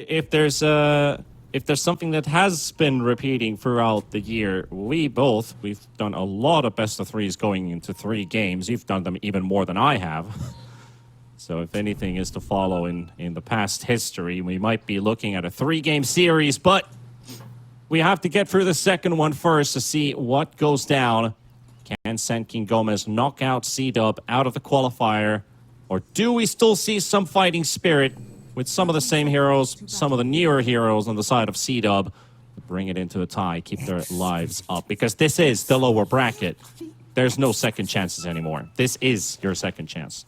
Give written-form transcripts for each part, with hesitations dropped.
if there's something that has been repeating throughout the year, we've done a lot of best of threes going into 3 games. You've done them even more than I have. So if anything is to follow in the past history, we might be looking at a 3-game series, but we have to get through the second one first to see what goes down. Can Senkin Gómez knock out CDUB out of the qualifier? Or do we still see some fighting spirit with some of the same heroes, some of the newer heroes on the side of CDUB to bring it into a tie, keep their lives up? Because this is the lower bracket. There's no second chances anymore. This is your second chance.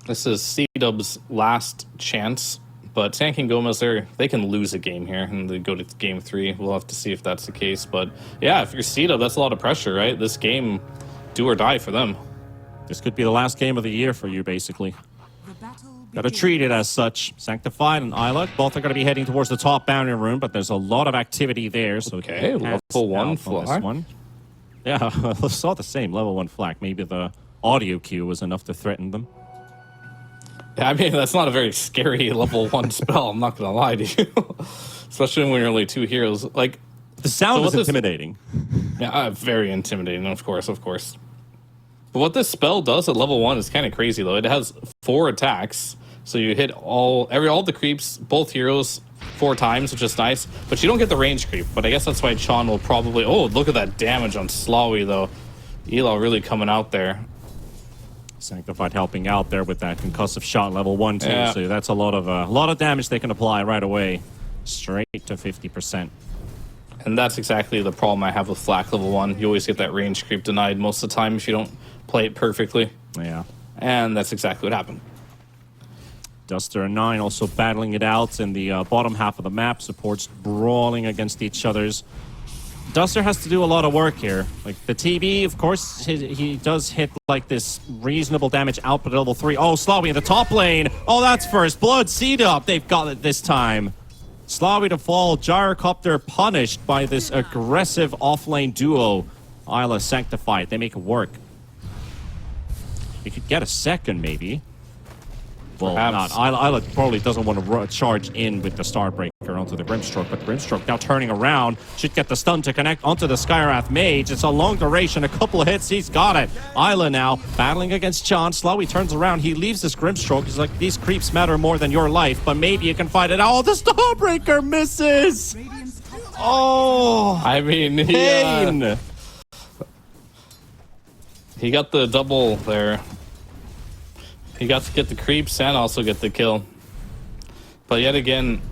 This is CDUB's last chance, but Senkin Gómez, they can lose a game here and they go to game 3. We'll have to see if that's the case. But yeah, if you're CDUB, that's a lot of pressure, right? This game, do or die for them. This could be the last game of the year for you, basically. Got to treat it as such. Sanctified and Isla, both are going to be heading towards the top boundary room, but there's a lot of activity there. So okay, level 1 flag. Yeah, I saw the same level 1 flag. Maybe the audio cue was enough to threaten them. Yeah, I mean, that's not a very scary level 1 spell, I'm not going to lie to you. Especially when you're only 2 heroes. Like, the sound is intimidating. Yeah, very intimidating, of course. But what this spell does at level 1 is kind of crazy, though. It has 4 attacks, so you hit all the creeps, both heroes, 4 times, which is nice. But you don't get the range creep. But I guess that's why Chan will probably... Oh, look at that damage on Slawi, though. Elo really coming out there. Sanctified helping out there with that concussive shot level 1 too. Yeah. So that's a lot of damage they can apply right away, straight to 50%. And that's exactly the problem I have with Flak level 1. You always get that range creep denied most of the time if you don't play it perfectly. Yeah. And that's exactly what happened. Duster and 9 also battling it out in the bottom half of the map. Supports brawling against each other's. Duster has to do a lot of work here. Like the TB, of course, he does hit like this reasonable damage output at level 3. Oh, Slawi in the top lane. Oh, that's first blood. CDUB, they've got it this time. Slawi to fall. Gyrocopter punished by this aggressive off-lane duo. Isla Sanctified. They make it work. You could get a second, maybe. Well, perhaps not. Isla probably doesn't want to charge in with the Starbreaker onto the Grimstroke, but the Grimstroke now turning around should get the stun to connect onto the Skywrath Mage. It's a long duration, a couple of hits, he's got it. Isla now battling against Chan. Slawi turns around, he leaves his Grimstroke. He's like, these creeps matter more than your life, but maybe you can fight it out. Oh, the Starbreaker misses! Oh! I mean, he got the double there. He got to get the creeps and also get the kill. But yet again,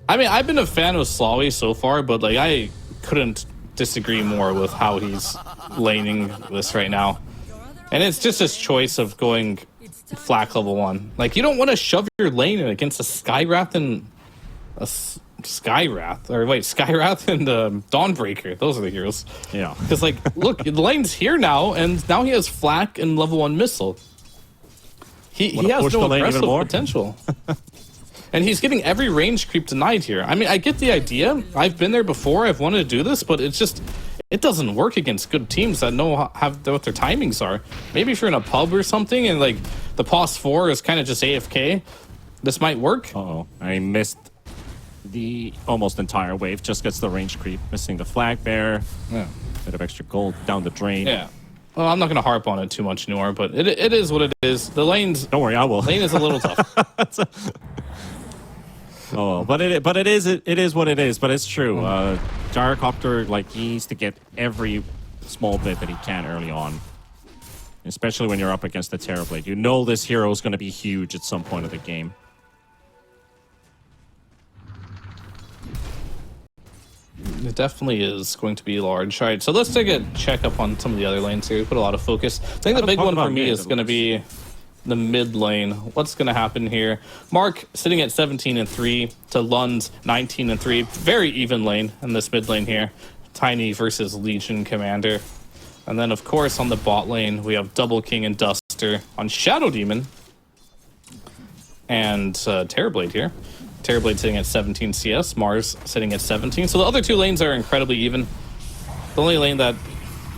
I mean, I've been a fan of Slawi so far, but like I couldn't disagree more with how he's laning this right now. And it's just his choice of going Flak level 1. Like, you don't want to shove your lane against a Skywrath and a Skywrath and Dawnbreaker. Those are the heroes. Yeah. Because like, look, the lane's here now, and now he has Flak and level 1 missile. He has no aggressive potential. And he's getting every range creep denied here. I mean, I get the idea. I've been there before. I've wanted to do this, but it's just, it doesn't work against good teams that know what their timings are. Maybe if you're in a pub or something and like the POS 4 is kind of just AFK, this might work. Uh-oh. I missed the almost entire wave. Just gets the range creep. Missing the flag bearer. Yeah. Bit of extra gold down the drain. Yeah. Well, I'm not going to harp on it too much anymore, but it is what it is. The lanes... Don't worry, I will. Lane is a little tough. Oh, but it is what it is. But it's true. Gyrocopter, like, he needs to get every small bit that he can early on, especially when you're up against the Terrorblade. You know this hero is going to be huge at some point of the game. It definitely is going to be large. All right, so let's take a check up on some of the other lanes here. Put a lot of focus. I think the big one for me is going to be the mid lane. What's going to happen here? Mark sitting at 17-3 to Lund's 19-3. Very even lane in this mid lane here. Tiny versus Legion Commander. And then, of course, on the bot lane, we have Double King and Duster on Shadow Demon. And Terrorblade here. Terrorblade sitting at 17 CS, Mars sitting at 17. So the other two lanes are incredibly even. The only lane that...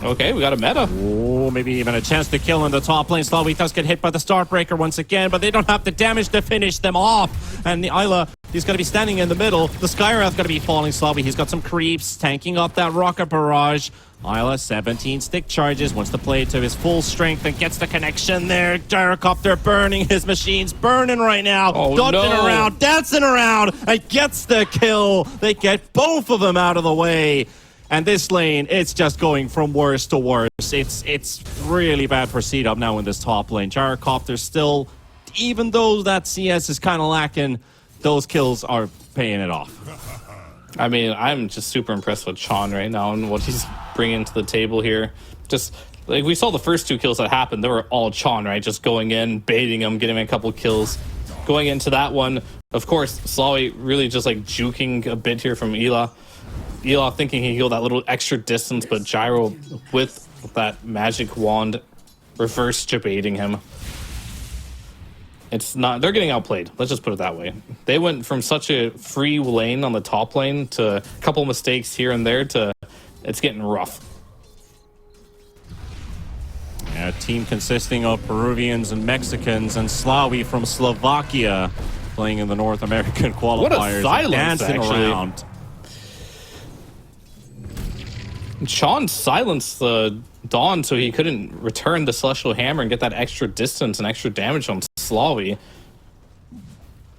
Okay, we got a meta. Oh, maybe even a chance to kill in the top lane. Slawi does get hit by the Starbreaker once again, but they don't have the damage to finish them off. And the Isla He's going to be standing in the middle. The Skywrath going to be falling slowly. He's got some creeps tanking up that rocket barrage. Isla, 17 stick charges, wants to play to his full strength and gets the connection there. Gyrocopter burning, his machine's burning right now. Dodging around, dancing around, and gets the kill. They get both of them out of the way. And this lane, it's just going from worse to worse. It's really bad for CDUB now in this top lane. Gyrocopter still, even though that CS is kind of lacking, those kills are paying it off. I mean, I'm just super impressed with Sean right now and what he's bringing to the table here. Just like we saw the first 2 kills that happened, they were all Sean, right? Just going in, baiting him, getting him a couple kills. Going into that one, of course, Slawi really just like juking a bit here from Ela. Ela thinking he healed that little extra distance, but Gyro with that magic wand reverse debating him. It's not, they're getting outplayed. Let's just put it that way. They went from such a free lane on the top lane to a couple mistakes here and there to it's getting rough. Yeah, a team consisting of Peruvians and Mexicans and Slawi from Slovakia playing in the North American qualifiers. What a silence, dancing actually. around. Sean silenced the Dawn so he couldn't return the Celestial Hammer and get that extra distance and extra damage on Slawi,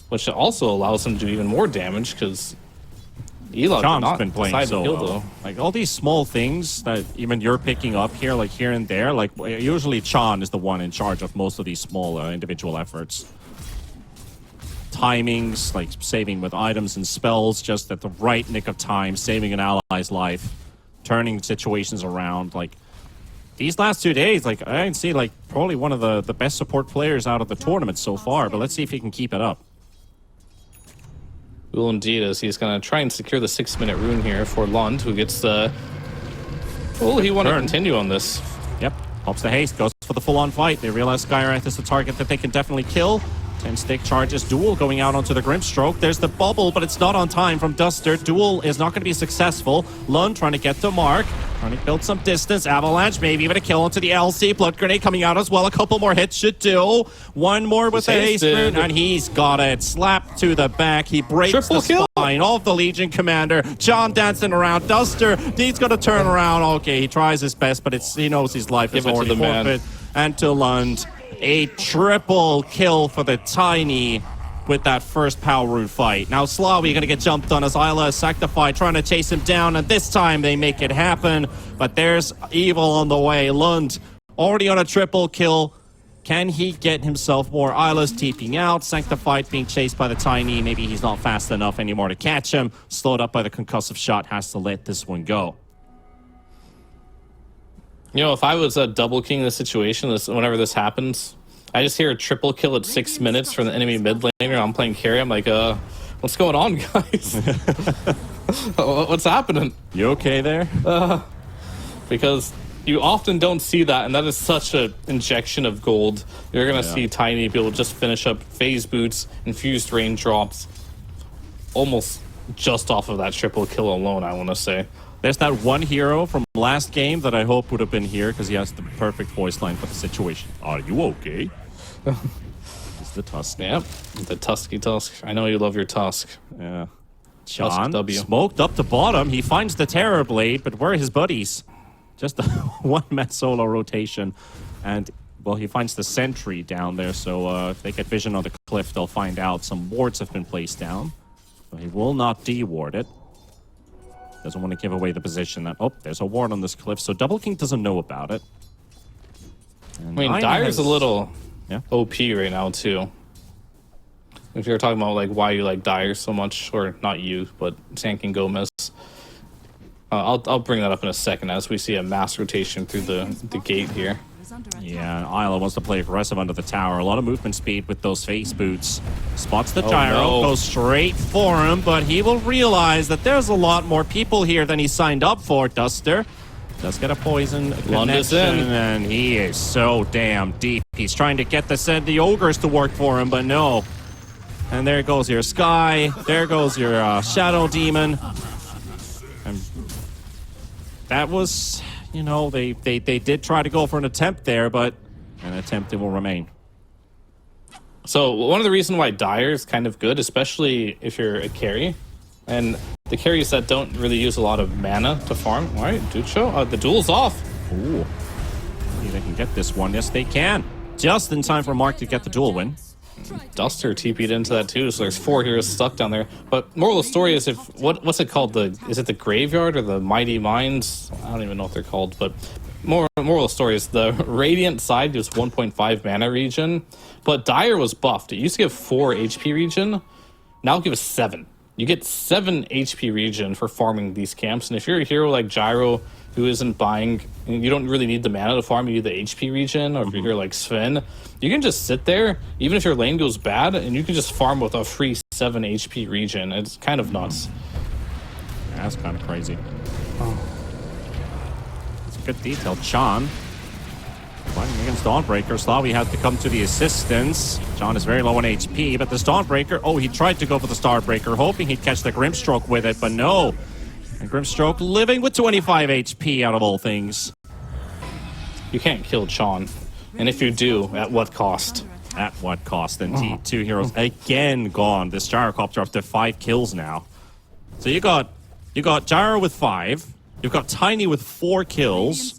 which also allows him to do even more damage because John's been playing so well. Like all these small things that even you're picking up here, like here and there, like usually Chan is the one in charge of most of these small individual efforts. Timings, like saving with items and spells just at the right nick of time, saving an ally's life, turning situations around. Like these last 2 days, like I can see like probably one of the best support players out of the tournament so far, but let's see if he can keep it up. Will indeed, as he's going to try and secure the 6-minute rune here for Lund, who gets the... Well, he want to continue on this. Yep, pops the haste, goes for the full-on fight. They realize Skywrath is the target that they can definitely kill. 10 stick charges, Duel going out onto the Grimstroke. There's the bubble, but it's not on time from Duster. Duel is not going to be successful. Lund trying to get to Mark, trying to build some distance. Avalanche, maybe even a kill onto the LC. Blood Grenade coming out as well. A couple more hits should do. One more with the haste rune, and he's got it. Slapped to the back. He breaks the spine of the Legion Commander. John dancing around. Duster, he's going to turn around. Okay, he tries his best, but he knows his life is already forfeit. And to Lund. A triple kill for the Tiny with that first power root fight. Now Slawi gonna get jumped on as Isla is sanctified, trying to chase him down, and this time they make it happen. But there's evil on the way. Lund already on a triple kill. Can he get himself more? Isla's TPing out. Sanctified being chased by the Tiny. Maybe he's not fast enough anymore to catch him. Slowed up by the concussive shot. Has to let this one go. You know, if I was a double king in this situation, whenever this happens, I just hear a triple kill at 6 minutes from the enemy mid laner. I'm playing carry. I'm like, what's going on, guys? What's happening? You okay there? Because you often don't see that, and that is such an injection of gold. You're going to see Tiny be able to just finish up phase boots, infused raindrops, almost just off of that triple kill alone, I want to say. There's that one hero from last game that I hope would have been here because he has the perfect voice line for the situation. Are you okay? It's the Tusk. Yep, the Tusky Tusk. I know you love your Tusk. Yeah. John smoked up to bottom. He finds the Terror Blade, but where are his buddies? Just a one-man solo rotation. And, well, he finds the Sentry down there, so if they get vision on the cliff, they'll find out some wards have been placed down. So he will not de-ward it. Doesn't want to give away the position that, oh, there's a ward on this cliff, so Double King doesn't know about it. And I mean, Dire's a little OP right now, too. If you're talking about, like, why you like Dire so much, or not you, but tanking Gómez. I'll bring that up in a second as we see a mass rotation through the gate here. Yeah, Isla wants to play aggressive under the tower. A lot of movement speed with those face boots. Spots the gyro, goes straight for him, but he will realize that there's a lot more people here than he signed up for. Duster does get a poison connection, and he is so damn deep. He's trying to get the ogres to work for him, but no. And there goes your Sky. There goes your Shadow Demon. And that was... You know, they did try to go for an attempt there, but an attempt it will remain. So one of the reasons why Dire is kind of good, especially if you're a carry, and the carries that don't really use a lot of mana to farm. All right, Ducho, the duel's off. Ooh. Maybe they can get this one. Yes, they can. Just in time for Mark to get the duel win. Duster TP'd into that too, so there's 4 heroes stuck down there. But moral of the story is, if what's it called? Is it the Graveyard or the Mighty Mines? I don't even know what they're called, but moral of the story is the Radiant side gives 1.5 mana regen, but Dire was buffed. It used to give 4 HP regen, now it gives 7. You get 7 HP regen for farming these camps, and if you're a hero like Gyro who isn't buying, you don't really need the mana to farm, you need the HP regen, or if you're like Sven, you can just sit there, even if your lane goes bad, and you can just farm with a free 7 HP regen. It's kind of nuts. That's kind of crazy. Oh. It's a good detail. Chan fighting against Dawnbreaker. Slawi has to come to the assistance. John is very low on HP, but this Dawnbreaker, oh, he tried to go for the Starbreaker, hoping he'd catch the Grimstroke with it, but no. And Grimstroke living with 25 HP out of all things. You can't kill Chan. And if you do, at what cost? At what cost? And T2 heroes again gone. This Gyrocopter up to 5 kills now. So you got Gyro with 5. You've got Tiny with 4 kills.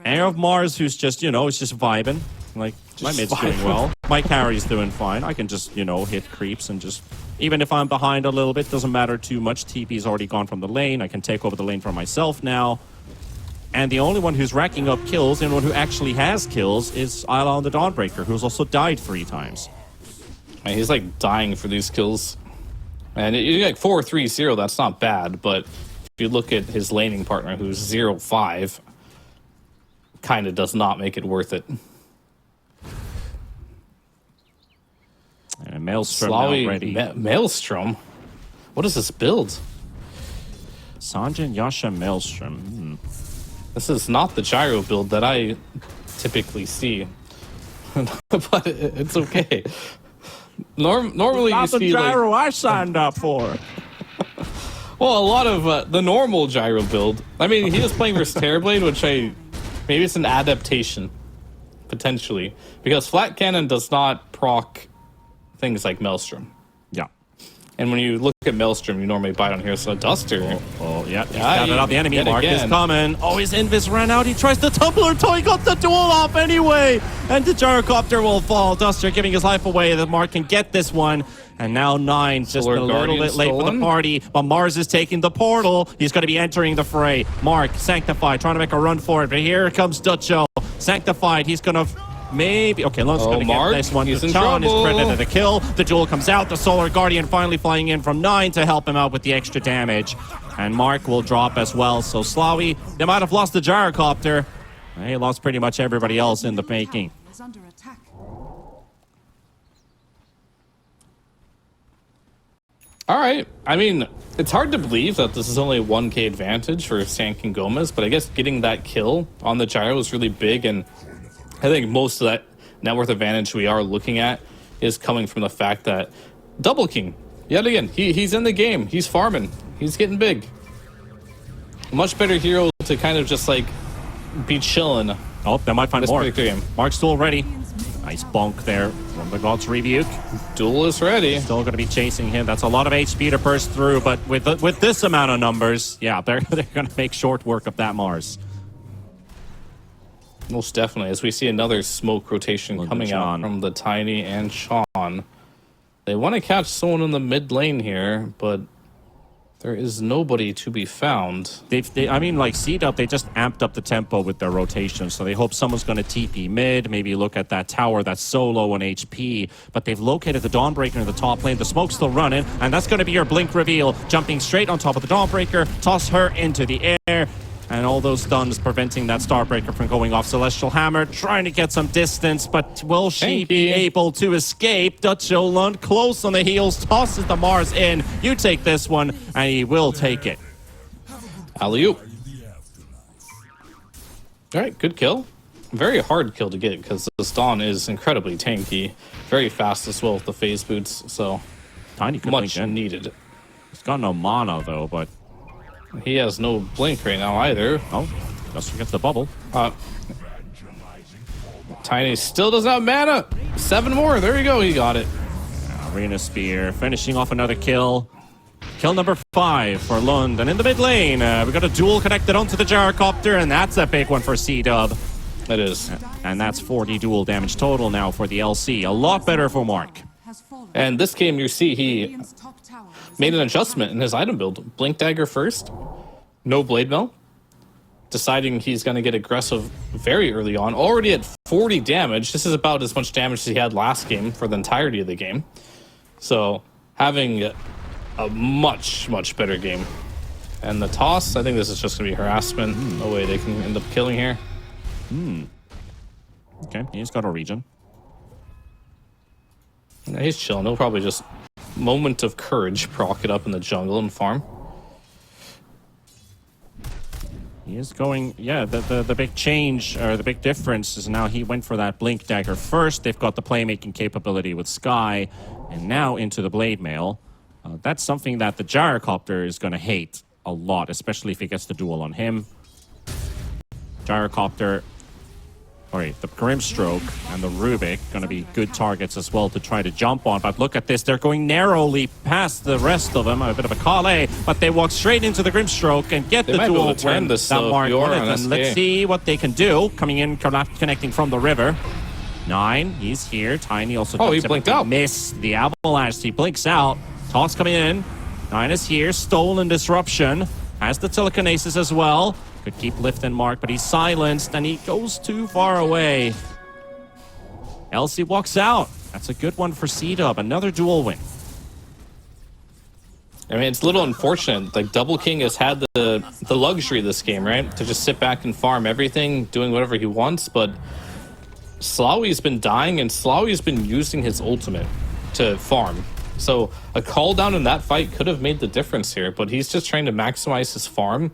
And you have Mars, who's just, you know, is just vibing. Like, my mid's doing well. My carry's doing fine. I can just, you know, hit creeps and just... Even if I'm behind a little bit, doesn't matter too much. TP's already gone from the lane. I can take over the lane for myself now. And the only one who's racking up kills, and one who actually has kills, is Isla on the Dawnbreaker, who's also died 3 times. Man, he's like dying for these kills. And you're like 4-3-0, that's not bad, but if you look at his laning partner, who's 0-5, kind of does not make it worth it. And Maelstrom now ready. Maelstrom? What is this build? Sanjin, Yasha, Maelstrom. This is not the Gyro build that I typically see. But it's okay. Normally you see the Gyro like... I signed up for. Well, a lot of the normal Gyro build. I mean, he is playing versus Terrorblade, which maybe it's an adaptation, potentially. Because Flat Cannon does not proc things like Maelstrom. Yeah. And when you look at Maelstrom, you normally buy it on here. So Duster. Oh yeah. He's got it out. The enemy mark is coming. Oh, his Invis ran out. He tries to tumbler toy, got the duel off anyway. And the Gyrocopter will fall. Duster giving his life away. The Mark can get this one. And now 9, just a little bit late for the party. But Mars is taking the portal. He's going to be entering the fray. Mark, Sanctified, trying to make a run for it. But here comes Ducho. Sanctified, he's going to... Maybe. Okay, Lone's going to get this one. He's in Chan is trouble. credited the kill. The duel comes out. The Solar Guardian finally flying in from 9 to help him out with the extra damage. And Mark will drop as well. So Slawi, they might have lost the Gyrocopter. They lost pretty much everybody else in the making. All right. I mean, it's hard to believe that this is only a 1k advantage for Sank and Gómez, but I guess getting that kill on the Gyro is really big, and I think most of that net worth advantage we are looking at is coming from the fact that Double King, yet again, he's in the game. He's farming. He's getting big. A much better hero to kind of just like be chilling. Oh, they might find more. Game. Mark's still ready. Nice bonk there from the God's Rebuke. Duel is ready. Still going to be chasing him. That's a lot of HP to burst through, but with this amount of numbers, yeah, they're going to make short work of that Mars. Most definitely, as we see another smoke rotation coming out from the Tiny and Sean. They want to catch someone in the mid lane here, but there is nobody to be found. I mean, like CDUB, they just amped up the tempo with their rotation, so they hope someone's going to TP mid, maybe look at that tower that's so low on HP, but they've located the Dawnbreaker in the top lane. The smoke's still running, and that's going to be your blink reveal. Jumping straight on top of the Dawnbreaker, toss her into the air. And all those stuns preventing that Starbreaker from going off. Celestial Hammer trying to get some distance, but will she be able to escape? Ducho Lund close on the heels, tosses the Mars in. You take this one, and he will take it. Alley-oop. All right, good kill. Very hard kill to get because the Dawn is incredibly tanky. Very fast as well with the phase boots, so Tiny much needed. He's got no mana, though, but... He has no blink right now either. Oh, just forget the bubble. Tiny still doesn't have mana. 7 more. There we go. He got it. Arena Spear finishing off another kill. Kill number 5 for Lund. And in the mid lane, we got a duel connected onto the gyrocopter, and that's a big one for CDUB. It is. And that's 40 duel damage total now for the LC. A lot better for Mark. And this game, you see, he made an adjustment in his item build. Blink Dagger first, no Blade Mill. Deciding he's going to get aggressive very early on. Already at 40 damage. This is about as much damage as he had last game for the entirety of the game. So having a much, much better game. And the toss, I think this is just going to be harassment. No way they can end up killing here. Okay, he's got a regen. Yeah, he's chilling. He'll probably just moment of courage proc it up in the jungle and farm. He is going, yeah, the big change, or the big difference is now he went for that Blink Dagger first. They've got the playmaking capability with Sky, and now into the Blade Mail. That's something that the Gyrocopter is going to hate a lot, especially if he gets the duel on him. Gyrocopter, the Grimstroke and the Rubik going to be good targets as well to try to jump on. But look at this, they're going narrowly past the rest of them. A bit of a Calais, but they walk straight into the Grimstroke and get the duel when that Mark wanted. And let's see what they can do. Coming in, connecting from the river. 9, he's here. Tiny also he blinked out. Miss the avalanche. He blinks out. Toss coming in. 9 is here. Stolen disruption. Has the telekinesis as well. Could keep lifting Mark, but he's silenced and he goes too far away. LC walks out. That's a good one for CDUB. Another duel win. I mean, it's a little unfortunate. Like, Double King has had the luxury of this game, right? To just sit back and farm everything, doing whatever he wants, but Slawy's been dying and Slawy's been using his ultimate to farm. So a call down in that fight could have made the difference here, but he's just trying to maximize his farm,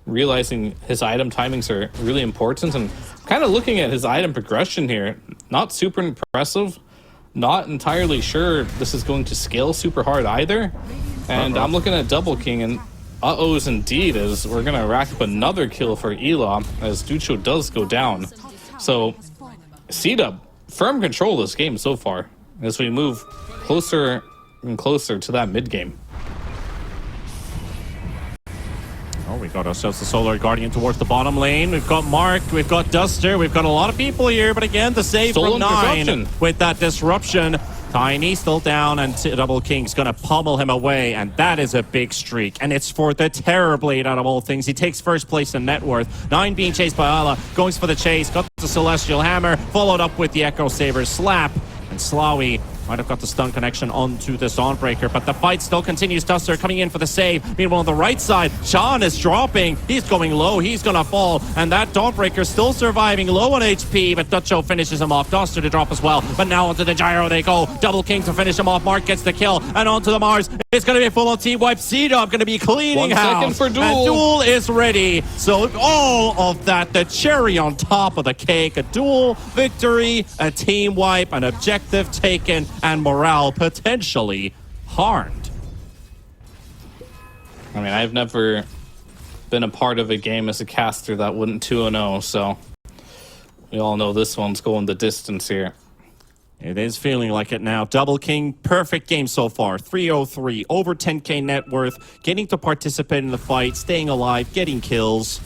realizing his item timings are really important, and kind of looking at his item progression here, not super impressive, not entirely sure this is going to scale super hard either. And I'm looking at Double King, and uh-ohs indeed, as we're going to rack up another kill for Ela, as Ducho does go down. So CDUB, firm control of this game so far, as we move closer and closer to that mid game. Oh, we got ourselves the Solar Guardian towards the bottom lane. We've got Mark, we've got Duster, we've got a lot of people here, but again, the save Stolen from 9 disruption. with that disruption. Tiny still down, and Double King's gonna pummel him away, and that is a big streak. And it's for the Terrorblade out of all things. He takes first place in net worth. 9 being chased by Ala, goes for the chase, got the Celestial Hammer, followed up with the Echo Saber slap, and Slawy might have got the stun connection onto the Dawnbreaker, but the fight still continues. Duster coming in for the save. Meanwhile, on the right side, Sean is dropping. He's going low. He's going to fall. And that Dawnbreaker still surviving, low on HP, but Dutcho finishes him off. Duster to drop as well. But now onto the Gyro they go. Double King to finish him off. Mark gets the kill. And onto the Mars. It's going to be a full-on team wipe. CDUB going to be cleaning 1 second house. for Duel. And Duel is ready. So all of that, the cherry on top of the cake. A Duel victory, a team wipe, an objective taken, and morale potentially harmed. I mean, I've never been a part of a game as a caster that wouldn't 2-0, so we all know this one's going the distance here. It is feeling like it now. Double King, perfect game so far. 303, over 10k net worth, getting to participate in the fight, staying alive, getting kills.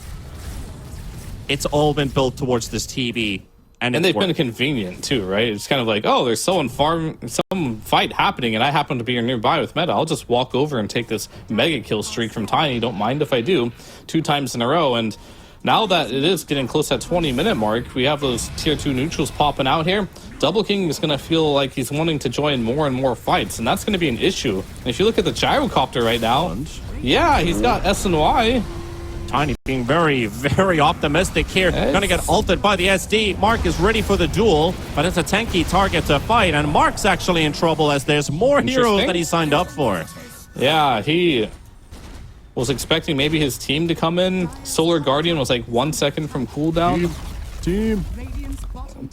It's all been built towards this TB. And they've been convenient too, right? It's kind of like, oh, there's some fight happening, and I happen to be nearby with meta. I'll just walk over and take this mega kill streak from Tiny. Don't mind if I do, 2 times in a row. And now that it is getting close to that 20-minute mark, we have those tier 2 neutrals popping out here. Double King is going to feel like he's wanting to join more and more fights, and that's going to be an issue. And if you look at the Gyrocopter right now, yeah, he's got SNY. Tiny being very, very optimistic here. Gonna get ulted by the SD. Mark is ready for the duel, but it's a tanky target to fight, and Mark's actually in trouble as there's more heroes that he signed up for. Yeah, he was expecting maybe his team to come in. Solar Guardian was like 1 second from cooldown. Team.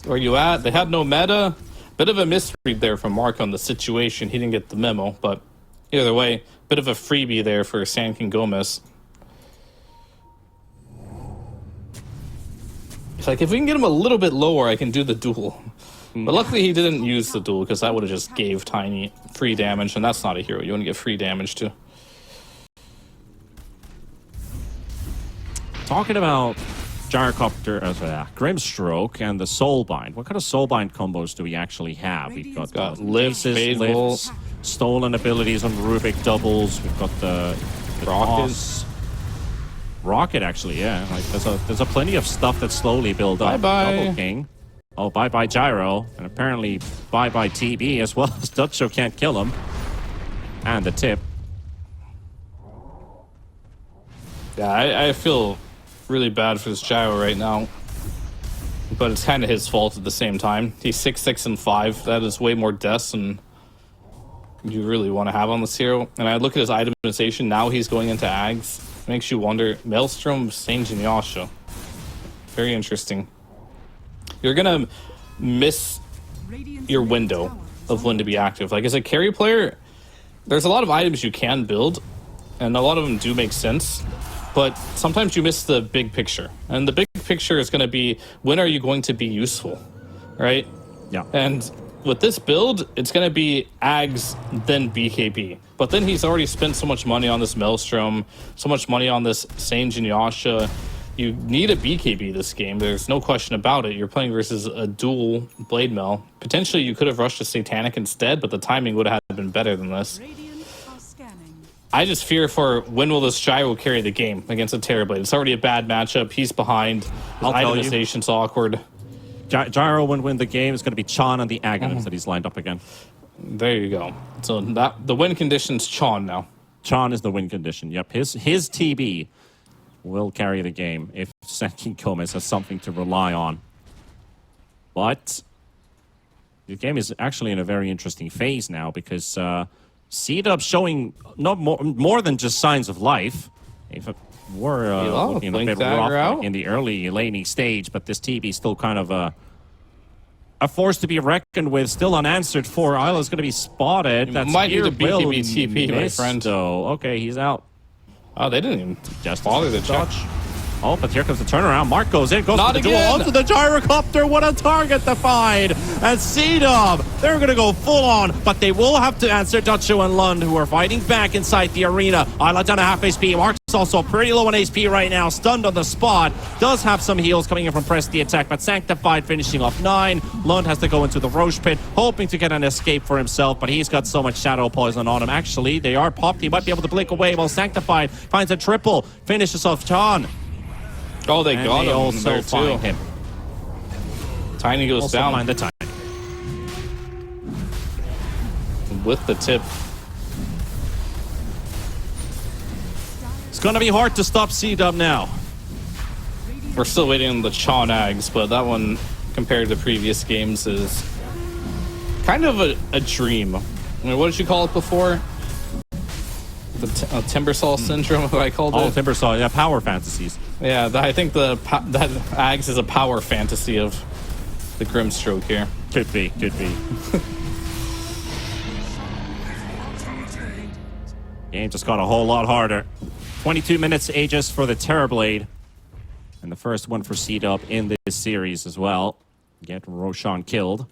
Where you at? They had no meta. Bit of a misread there from Mark on the situation. He didn't get the memo, but either way, bit of a freebie there for Sand King Gómez. It's like, if we can get him a little bit lower, I can do the duel. But luckily he didn't use the duel, because that would have just gave Tiny free damage, and that's not a hero you want to get free damage to. Talking about Gyrocopter, Grimstroke, and the Soulbind. What kind of Soulbind combos do we actually have? We've got lifts, lifts, stolen abilities on Rubik doubles. We've got the Rockets. Rocket, actually, yeah. Like there's a plenty of stuff that slowly build up. Bye-bye. Double King. Oh, bye-bye Gyro. And apparently bye-bye TB as well, as Dutcho can't kill him. And the tip. Yeah, I feel really bad for this Gyro right now. But it's kind of his fault at the same time. He's 6, 6, and 5. That is way more deaths than you really want to have on this hero. And I look at his itemization. Now he's going into Ags. Makes you wonder. Maelstrom, Sage, and Yasha. Very interesting. You're going to miss your window of when to be active. Like, as a carry player, there's a lot of items you can build, and a lot of them do make sense. But sometimes you miss the big picture. And the big picture is going to be, when are you going to be useful, right? Yeah. And with this build, it's going to be Ags, then BKB. But then he's already spent so much money on this Maelstrom, so much money on this Sage and Yasha. You need a BKB this game. There's no question about it. You're playing versus a dual Blade Mail. Potentially, you could have rushed a Satanic instead, but the timing would have been better than this. I just fear for when will this Gyro carry the game against a Terrorblade. It's already a bad matchup. He's behind. His itemization's awkward. Gyro will win the game. It's going to be Chon on the Aghanim's that he's lined up again. There you go. So the win condition's Chon now. Chon is the win condition. Yep, his TB will carry the game if Senkin Gómez has something to rely on. But the game is actually in a very interesting phase now, because CDUB showing not more than just signs of life. If it were looking a bit rough in the early laning stage, but this TB still kind of a force to be reckoned with, still unanswered for. Isla's going to be spotted. That's might need a BKB TP, my friend. So, okay, he's out. Oh, they didn't even Just bother to check. Oh, but here comes the turnaround. Mark goes in, goes Not for the duel again. onto the Gyrocopter. What a target to find. And CDUB, they're going to go full on, but they will have to answer Dutcho and Lund, who are fighting back inside the arena. Isla down a half HP. Mark's also pretty low on HP right now, stunned on the spot. Does have some heals coming in from press the attack, but Sanctified finishing off 9. Lund has to go into the Roche pit, hoping to get an escape for himself, but he's got so much shadow poison on him. Actually, they are popped. He might be able to blink away while Sanctified finds a triple, finishes off Chon. Oh, they got him. They also there find too. him. Tiny goes Also down find the Tiny. with the tip. It's going to be hard to stop CDUB now. We're still waiting on the Chon Ags, but that one, compared to previous games, is kind of a dream. I mean, what did you call it before? The Timbersaw syndrome, what I called it? Oh, Timbersaw, yeah, power fantasies. Yeah, I think that Ags is a power fantasy of the Grimstroke here. Could be, could be. Game just got a whole lot harder. 22 minutes Aegis for the Terrorblade. And the first one for CDUB in this series as well. Get Roshan killed.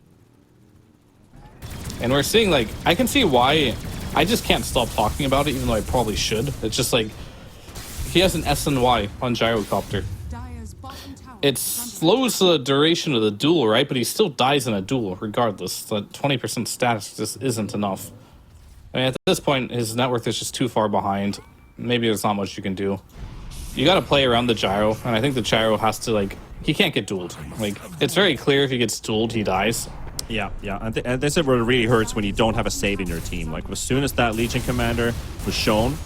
And we're seeing, like, I can see why. I just can't stop talking about it, even though I probably should. It's just like, he has an SNY on Gyrocopter. It slows the duration of the duel, right? But he still dies in a duel, regardless. The 20% status just isn't enough. I mean, at this point, his net worth is just too far behind. Maybe there's not much you can do. You got to play around the Gyro, and I think the Gyro has to, like, he can't get dueled. Like, it's very clear if he gets dueled, he dies. Yeah, yeah, and this is where it really hurts when you don't have a save in your team. Like, as soon as that Legion Commander was shown,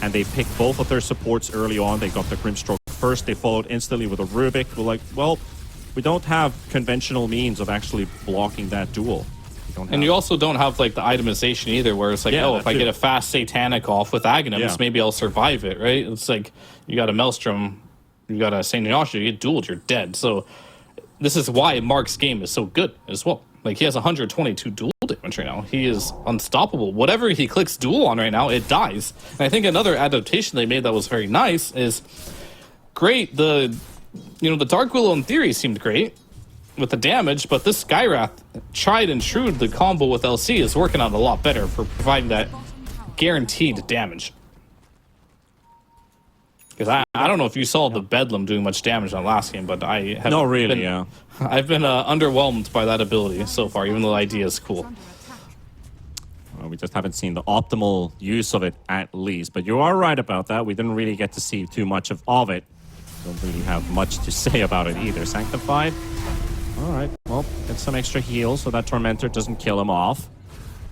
and they picked both of their supports early on, they got the Grimstroke first, they followed instantly with a Rubik. We're like, well, we don't have conventional means of actually blocking that duel. And you also don't have, like, the itemization either, where it's like, yeah, oh, if I get a fast Satanic off with Aghanim's, maybe I'll survive it, right? It's like, you got a Maelstrom, you got a Saint Yasha, you get dueled, you're dead. So this is why Mark's game is so good as well. Like, he has 122 duel damage right now. He is unstoppable. Whatever he clicks duel on right now, it dies. And I think another adaptation they made that was very nice is, great, the Dark Willow in theory seemed great, with the damage, but this Skywrath, tried and true, the combo with LC is working out a lot better for providing that guaranteed damage. Because I don't know if you saw the Bedlam doing much damage on last game, but I have No, really, yeah. I've been underwhelmed by that ability so far, even though the idea is cool. Well, we just haven't seen the optimal use of it at least. But you are right about that. We didn't really get to see too much of it. Don't really have much to say about it either. Sanctified. All right, well, get some extra heal so that Tormentor doesn't kill him off.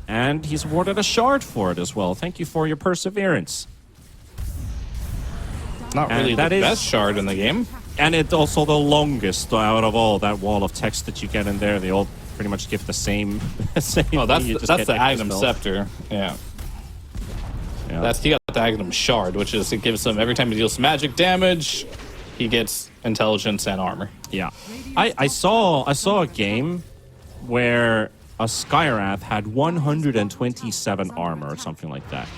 And he's awarded a shard for it as well. Thank you for your perseverance. Not really the best shard in the game. And it's also the longest out of all that wall of text that you get in there. They all pretty much give the same. Same oh, that's thing. that's the Agnum Scepter. Yeah. He got the Agnum Shard, which is it gives him every time he deals magic damage, he gets intelligence and armor. Yeah. I saw a game where a Skywrath had 127 armor or something like that.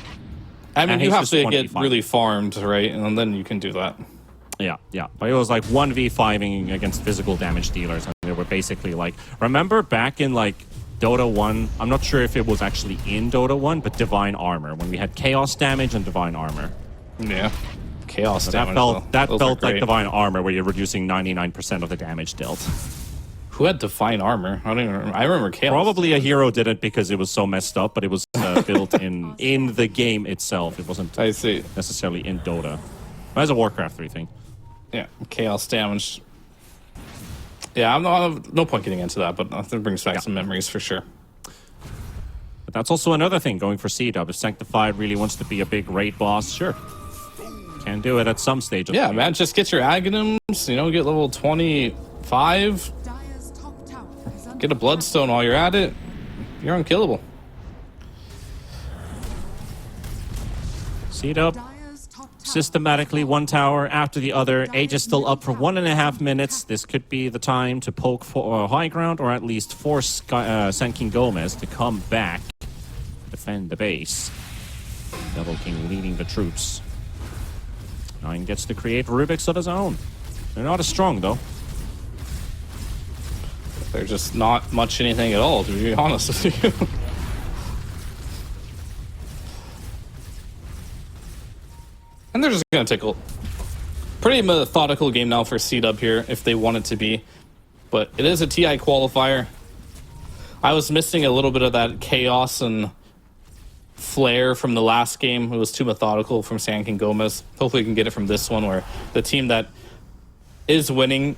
I mean, and you have to 25. get really farmed, right? And then you can do that. Yeah. But it was like 1v5ing against physical damage dealers. And they were basically like, remember back in like Dota 1, I'm not sure if it was actually in Dota 1, but Divine Armor, when we had Chaos Damage and Divine Armor. Yeah. Chaos damage. That felt like Divine Armor, where you're reducing 99% of the damage dealt. Who had Divine Armor? I don't even remember. I remember Chaos. Probably a hero didn't because it was so messed up, but it was built in the game itself. It wasn't necessarily in Dota. As a Warcraft 3 thing. Yeah, Chaos damage. Yeah, no point getting into that, but it brings back some memories for sure. But that's also another thing going for CDUB. If Sanctified really wants to be a big raid boss, sure. Can do it at some stage. Yeah, man, just get your Agnums, get level 25. Get a Bloodstone while you're at it. You're unkillable. CDUB systematically one tower after the other. Age is still up for 1.5 minutes. This could be the time to poke for high ground, or at least force Sen King Gómez to come back, defend the base. Devil King leading the troops. Nine gets to create Rubiks of his own. They're not as strong though. They're just not much anything at all, to be honest with you. And they're just going to take a pretty methodical game now for CDUB here, if they want it to be. But it is a TI qualifier. I was missing a little bit of that chaos and flair from the last game. It was too methodical from Sen King Gómez. Hopefully we can get it from this one, where the team that is winning,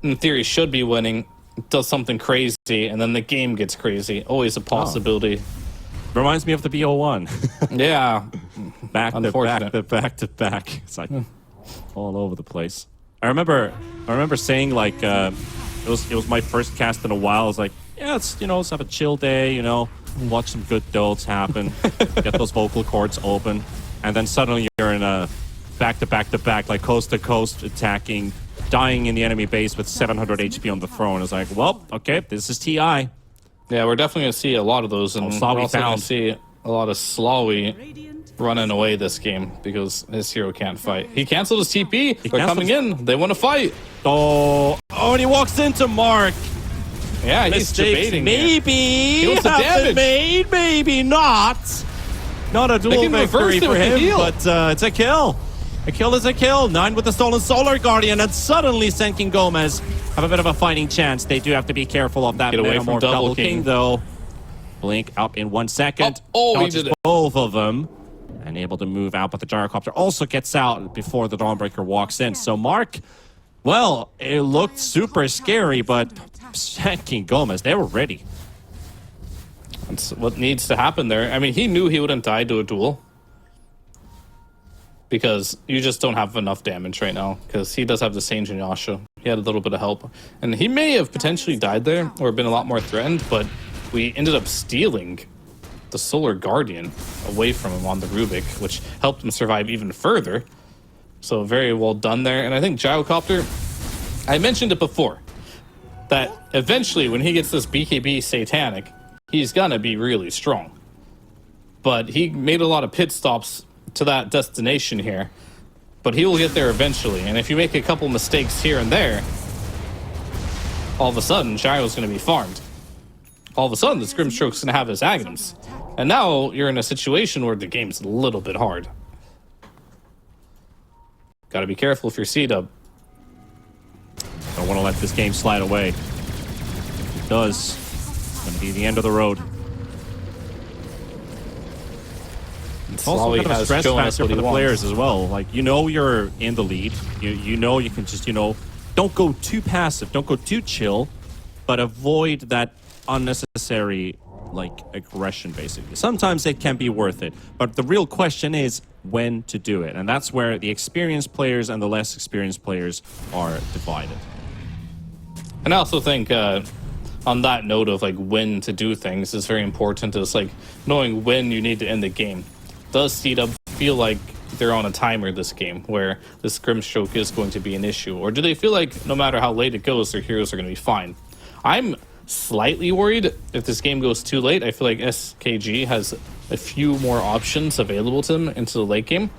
in theory should be winning, does something crazy, and then the game gets crazy. Always a possibility. Reminds me of the BO1. Yeah. back to back. It's like all over the place. I remember saying like it was my first cast in a while. I was like, yeah, let's have a chill day, watch some good dotes happen, get those vocal cords open, and then suddenly you're in a back to back, like coast to coast attacking, dying in the enemy base with 700 HP on the throne. It's like, well, okay, this is TI. Yeah, we're definitely going to see a lot of those, and we're also going to see a lot of Slawi running away this game because his hero can't fight. He canceled his TP. They're coming in. They want to fight. Oh, and he walks into Mark. Yeah, he's debating. Maybe he wants the damage. Maybe not. Not a dual victory for him, but it's a kill. A kill is a kill. 9 with the stolen Solar Guardian, and suddenly Sen King Gómez have a bit of a fighting chance. They do have to be careful of that. Get away from Double King, though. Blink up in 1 second. He did it. Both of them. And able to move out, but the Gyrocopter also gets out before the Dawnbreaker walks in. So Mark, well, it looked super scary, but Sen King Gómez, they were ready. That's what needs to happen there. I mean, he knew he wouldn't die to a duel, because you just don't have enough damage right now, because he does have the Sage and Yasha. He had a little bit of help, and he may have potentially died there or been a lot more threatened, but we ended up stealing the Solar Guardian away from him on the Rubik, which helped him survive even further. So very well done there. And I think Gyrocopter, I mentioned it before, that eventually when he gets this BKB Satanic, he's gonna be really strong. But he made a lot of pit stops to that destination here, but he will get there eventually. And if you make a couple mistakes here and there, all of a sudden, Gyro's going to be farmed. All of a sudden, this Grimstroke's going to have his Aghanims. And now you're in a situation where the game's a little bit hard. Gotta be careful if you're CDUB. Don't want to let this game slide away. It does. It's going to be the end of the road. It's also kind of a stress factor for the players as well. Like, you know you're in the lead. You know you can just, don't go too passive. Don't go too chill. But avoid that unnecessary, aggression, basically. Sometimes it can be worth it. But the real question is when to do it. And that's where the experienced players and the less experienced players are divided. And I also think on that note of when to do things is very important. Is knowing when you need to end the game. Does CDUB feel like they're on a timer this game where this Grimstroke is going to be an issue? Or do they feel like no matter how late it goes, their heroes are going to be fine? I'm slightly worried if this game goes too late. I feel like SKG has a few more options available to them into the late game.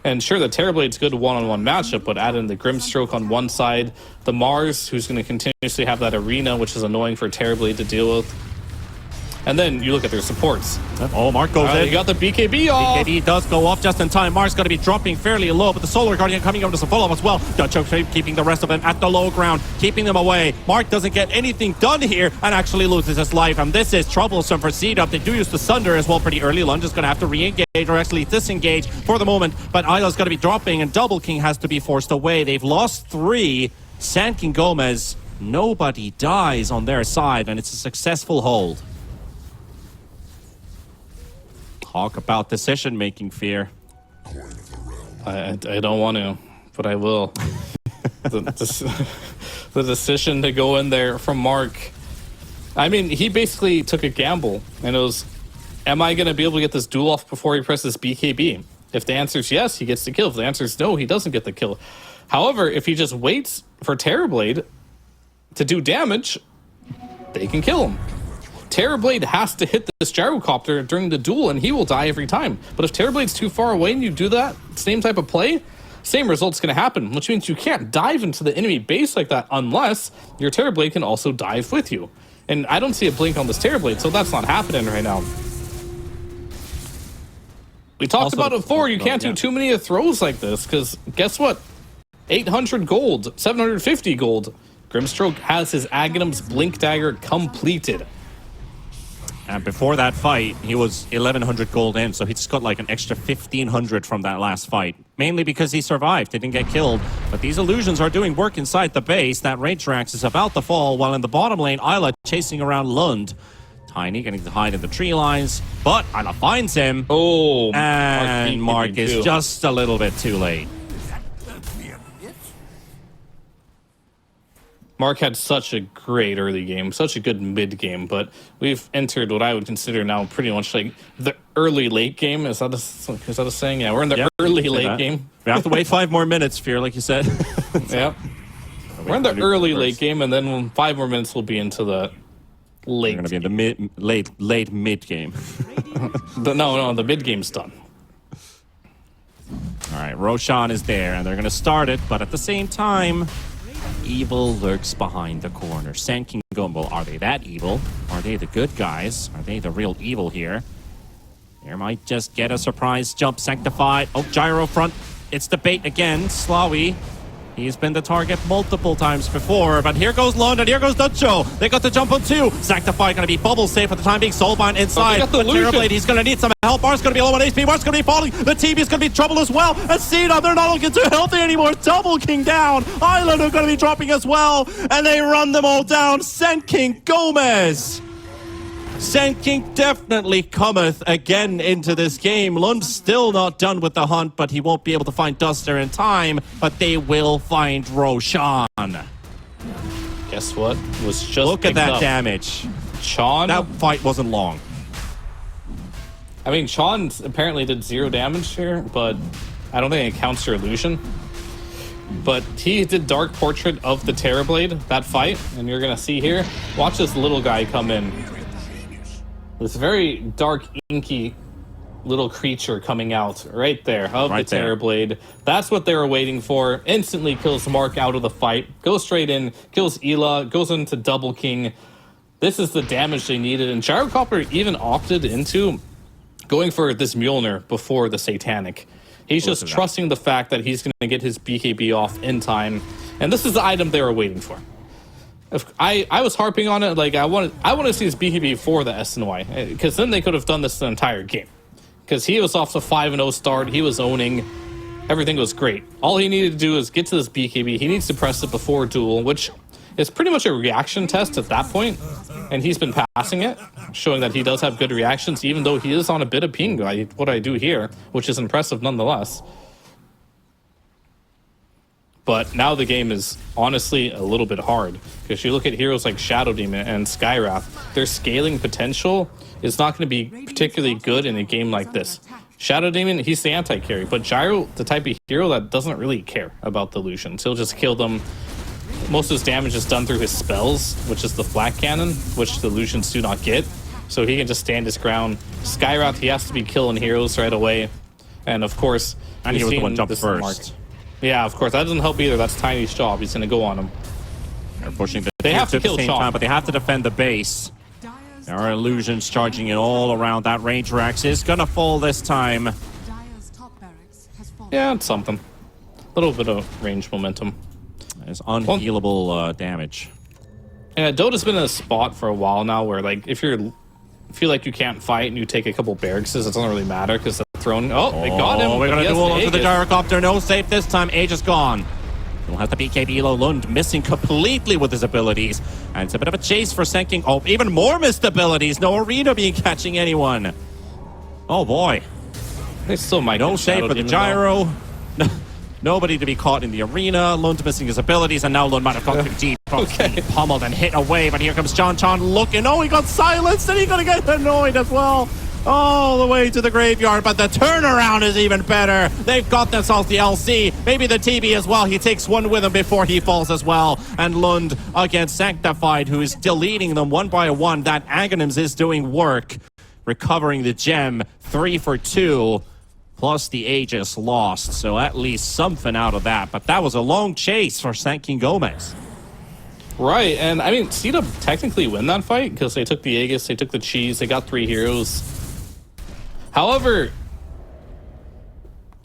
And sure, the Terrorblade's good one-on-one matchup, but add in the Grimstroke on one side, the Mars, who's going to continuously have that arena, which is annoying for Terrorblade to deal with. And then you look at their supports. Oh, Mark goes in. You got the BKB off. BKB does go off just in time. Mark's going to be dropping fairly low, but the Solar Guardian coming over to some follow-up as well. DogChamp keeping the rest of them at the low ground, keeping them away. Mark doesn't get anything done here and actually loses his life. And this is troublesome for CDUB. They do use the Sunder as well pretty early. Lunge is going to have to re-engage or actually disengage for the moment. But Isla's going to be dropping and Double King has to be forced away. They've lost 3. Sand King Gómez, nobody dies on their side, and it's a successful hold. Talk about decision-making, Fear. I don't want to, but I will. the decision to go in there from Mark. I mean, he basically took a gamble, and it was, am I going to be able to get this duel off before he presses BKB? If the answer is yes, he gets the kill. If the answer is no, he doesn't get the kill. However, if he just waits for Terrorblade to do damage, they can kill him. Terrorblade has to hit this gyrocopter during the duel and he will die every time. But if Terrorblade's too far away and you do that same type of play, same result's going to happen, which means you can't dive into the enemy base like that unless your Terrorblade can also dive with you. And I don't see a blink on this Terrorblade, so that's not happening right now. We talked about it before, you can't do too many throws like this, because guess what? 800 gold, 750 gold. Grimstroke has his Aghanim's Blink Dagger completed. And before that fight, he was 1,100 gold in, so he just got an extra 1,500 from that last fight. Mainly because he survived, he didn't get killed. But these illusions are doing work inside the base. That Rage Rax is about to fall, while in the bottom lane, Isla chasing around Lund. Tiny getting to hide in the tree lines, but Isla finds him. Oh, and Mark is just a little bit too late. Mark had such a great early game, such a good mid game, but we've entered what I would consider now pretty much the early late game. Is that a saying? Yeah, we're in the early late game. We have to wait 5 more minutes, Fear, like you said. Yeah. We're in the early late game, and then 5 more minutes we'll be into the late. We're going to be in the late mid game. No, the mid game's done. All right, Roshan is there, and they're going to start it, but at the same time, evil lurks behind the corner. Sand King Gómez, are they that evil? Are they the good guys? Are they the real evil here? There might just get a surprise jump. Sanctified. Oh, gyro front. It's the bait again. Slawi. He's been the target multiple times before, but here goes Lund and here goes Dutcho. They got the jump on 2. Sanctified going to be bubble safe for the time being. Soulbind inside. But Terrorblade, he's going to need some help. Mark's going to be low on HP. Mark's going to be falling. The team is going to be in trouble as well. And CDUB, they're not looking too healthy anymore. Double King down. Island are going to be dropping as well. And they run them all down. Sand King Gómez. Sand King definitely cometh again into this game. Lund's still not done with the hunt, but he won't be able to find Duster in time, but they will find Roshan. Guess what? Was just look at that damage. Sean? That fight wasn't long. I mean, Sean apparently did 0 damage here, but I don't think it counts your illusion. But he did Dark Portrait of the Terrorblade, that fight, and you're going to see here. Watch this little guy come in. This very dark, inky little creature coming out right there of Right the there. Terror Blade. That's what they were waiting for. Instantly kills Mark out of the fight. Goes straight in, kills Ela, goes into Double King. This is the damage they needed. And Gyrocopter even opted into going for this Mjolnir before the Satanic. He's just trusting the fact that he's going to get his BKB off in time. And this is the item they were waiting for. If I was harping on it, like I want to see his BKB for the SNY, because then they could have done this the entire game. Because he was off the 5-0 start, he was owning, everything was great. All he needed to do is get to this BKB. He needs to press it before duel, which is pretty much a reaction test at that point, and he's been passing it, showing that he does have good reactions, even though he is on a bit of ping. What I do here, which is impressive nonetheless. But now the game is honestly a little bit hard, because you look at heroes like Shadow Demon and Skywrath, their scaling potential is not going to be particularly good in a game like this. Shadow Demon, he's the anti-carry, but Gyro, the type of hero that doesn't really care about the Lucians. He'll just kill them. Most of his damage is done through his spells, which is the Flak Cannon, which the Lucians do not get. So he can just stand his ground. Skywrath, he has to be killing heroes right away. And of course, and he was the one jump first. Yeah, of course. That doesn't help either. That's Tiny's job. He's going to go on him. They're pushing the They have to kill at the same Sean. time, but they have to defend the base. There are illusions charging in all around. That Ranger Axe is going to fall this time. Yeah, it's something. A little bit of range momentum. It's unhealable damage. Yeah, Dota's been in a spot for a while now where, like, if you feel like you can't fight and you take a couple barracks, it doesn't really matter because the throne. Oh, they got him. We're going to duel onto the Aegis. Gyrocopter. No safe this time. Age is gone. We'll have the BKB low. Lund missing completely with his abilities. And it's a bit of a chase for Senking. Oh, even more missed abilities. No Arena being catching anyone. Oh, boy. They still might. No save for the Gyro. Nobody to be caught in the arena. Lund missing his abilities, and now Lund might have gone too deep. Okay. Pummeled and hit away, but here comes John Chan looking. Oh, he got silenced, and he's going to get annoyed as well. All the way to the graveyard, but the turnaround is even better. They've got themselves the LC, maybe the TB as well. He takes one with him before he falls as well. And Lund against Sanctified, who is deleting them one by one. That Aghanim's is doing work, recovering the gem, 3 for 2. Plus the Aegis lost, so at least something out of that. But that was a long chase for Sanking Gómez. Right, and I mean, CDUB technically win that fight because they took the Aegis, they took the cheese, they got 3 heroes. However,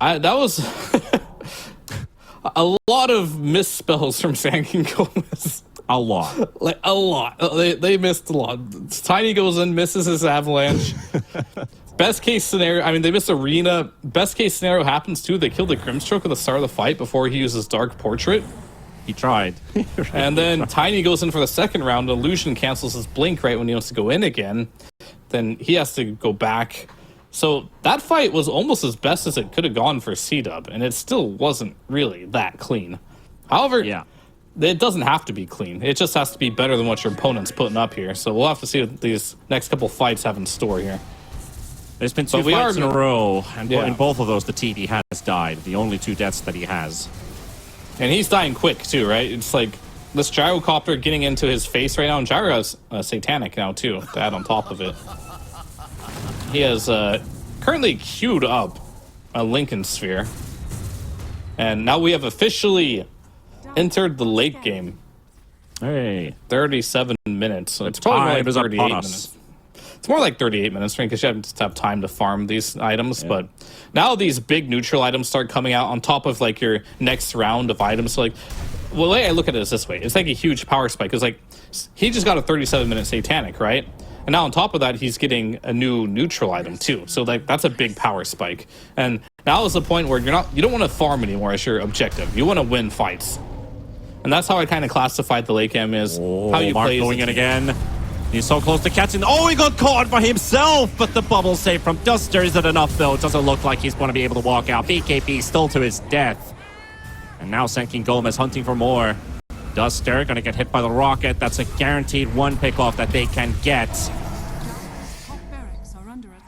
that was a lot of misspells from Sanking Gómez. A lot. Like, a lot. They missed a lot. Tiny goes in, misses his avalanche. Best case scenario, I mean, they missed Arena. Best case scenario happens too. They killed the Grimstroke at the start of the fight before he uses Dark Portrait. He tried. And then Tiny goes in for the second round. Illusion cancels his blink right when he wants to go in again. Then he has to go back. So that fight was almost as best as it could have gone for CDUB, and it still wasn't really that clean. However, yeah, it doesn't have to be clean. It just has to be better than what your opponent's putting up here. So we'll have to see what these next couple fights have in store here. There's been 2 fights in a row, and in both of those, the TD has died. The only 2 deaths that he has. And he's dying quick, too, right? It's like this Gyrocopter getting into his face right now, and Gyro has Satanic now, too, to add on top of it. He has currently queued up a Lincoln Sphere. And now we have officially entered the late game. Hey. 37 minutes. So it's probably more like 38 upon minutes. us. It's more like 38 minutes, right? Because you have to have time to farm these items. Yeah. But now these big neutral items start coming out on top of like your next round of items. So like, well, the way I look at it is this way. It's like a huge power spike. Because like, he just got a 37-minute Satanic, right? And now on top of that, he's getting a new neutral item too. So like, that's a big power spike. And now is the point where you don't want to farm anymore as your objective. You want to win fights. And that's how I kind of classified the late game is how you Mark play. Going in again. He's so close to catching. Oh, he got caught by himself, but the bubble save from Duster. Is it enough, though? It doesn't look like he's going to be able to walk out. BKB still to his death. And now Sanking Gómez hunting for more. Duster going to get hit by the rocket. That's a guaranteed 1 pick-off that they can get.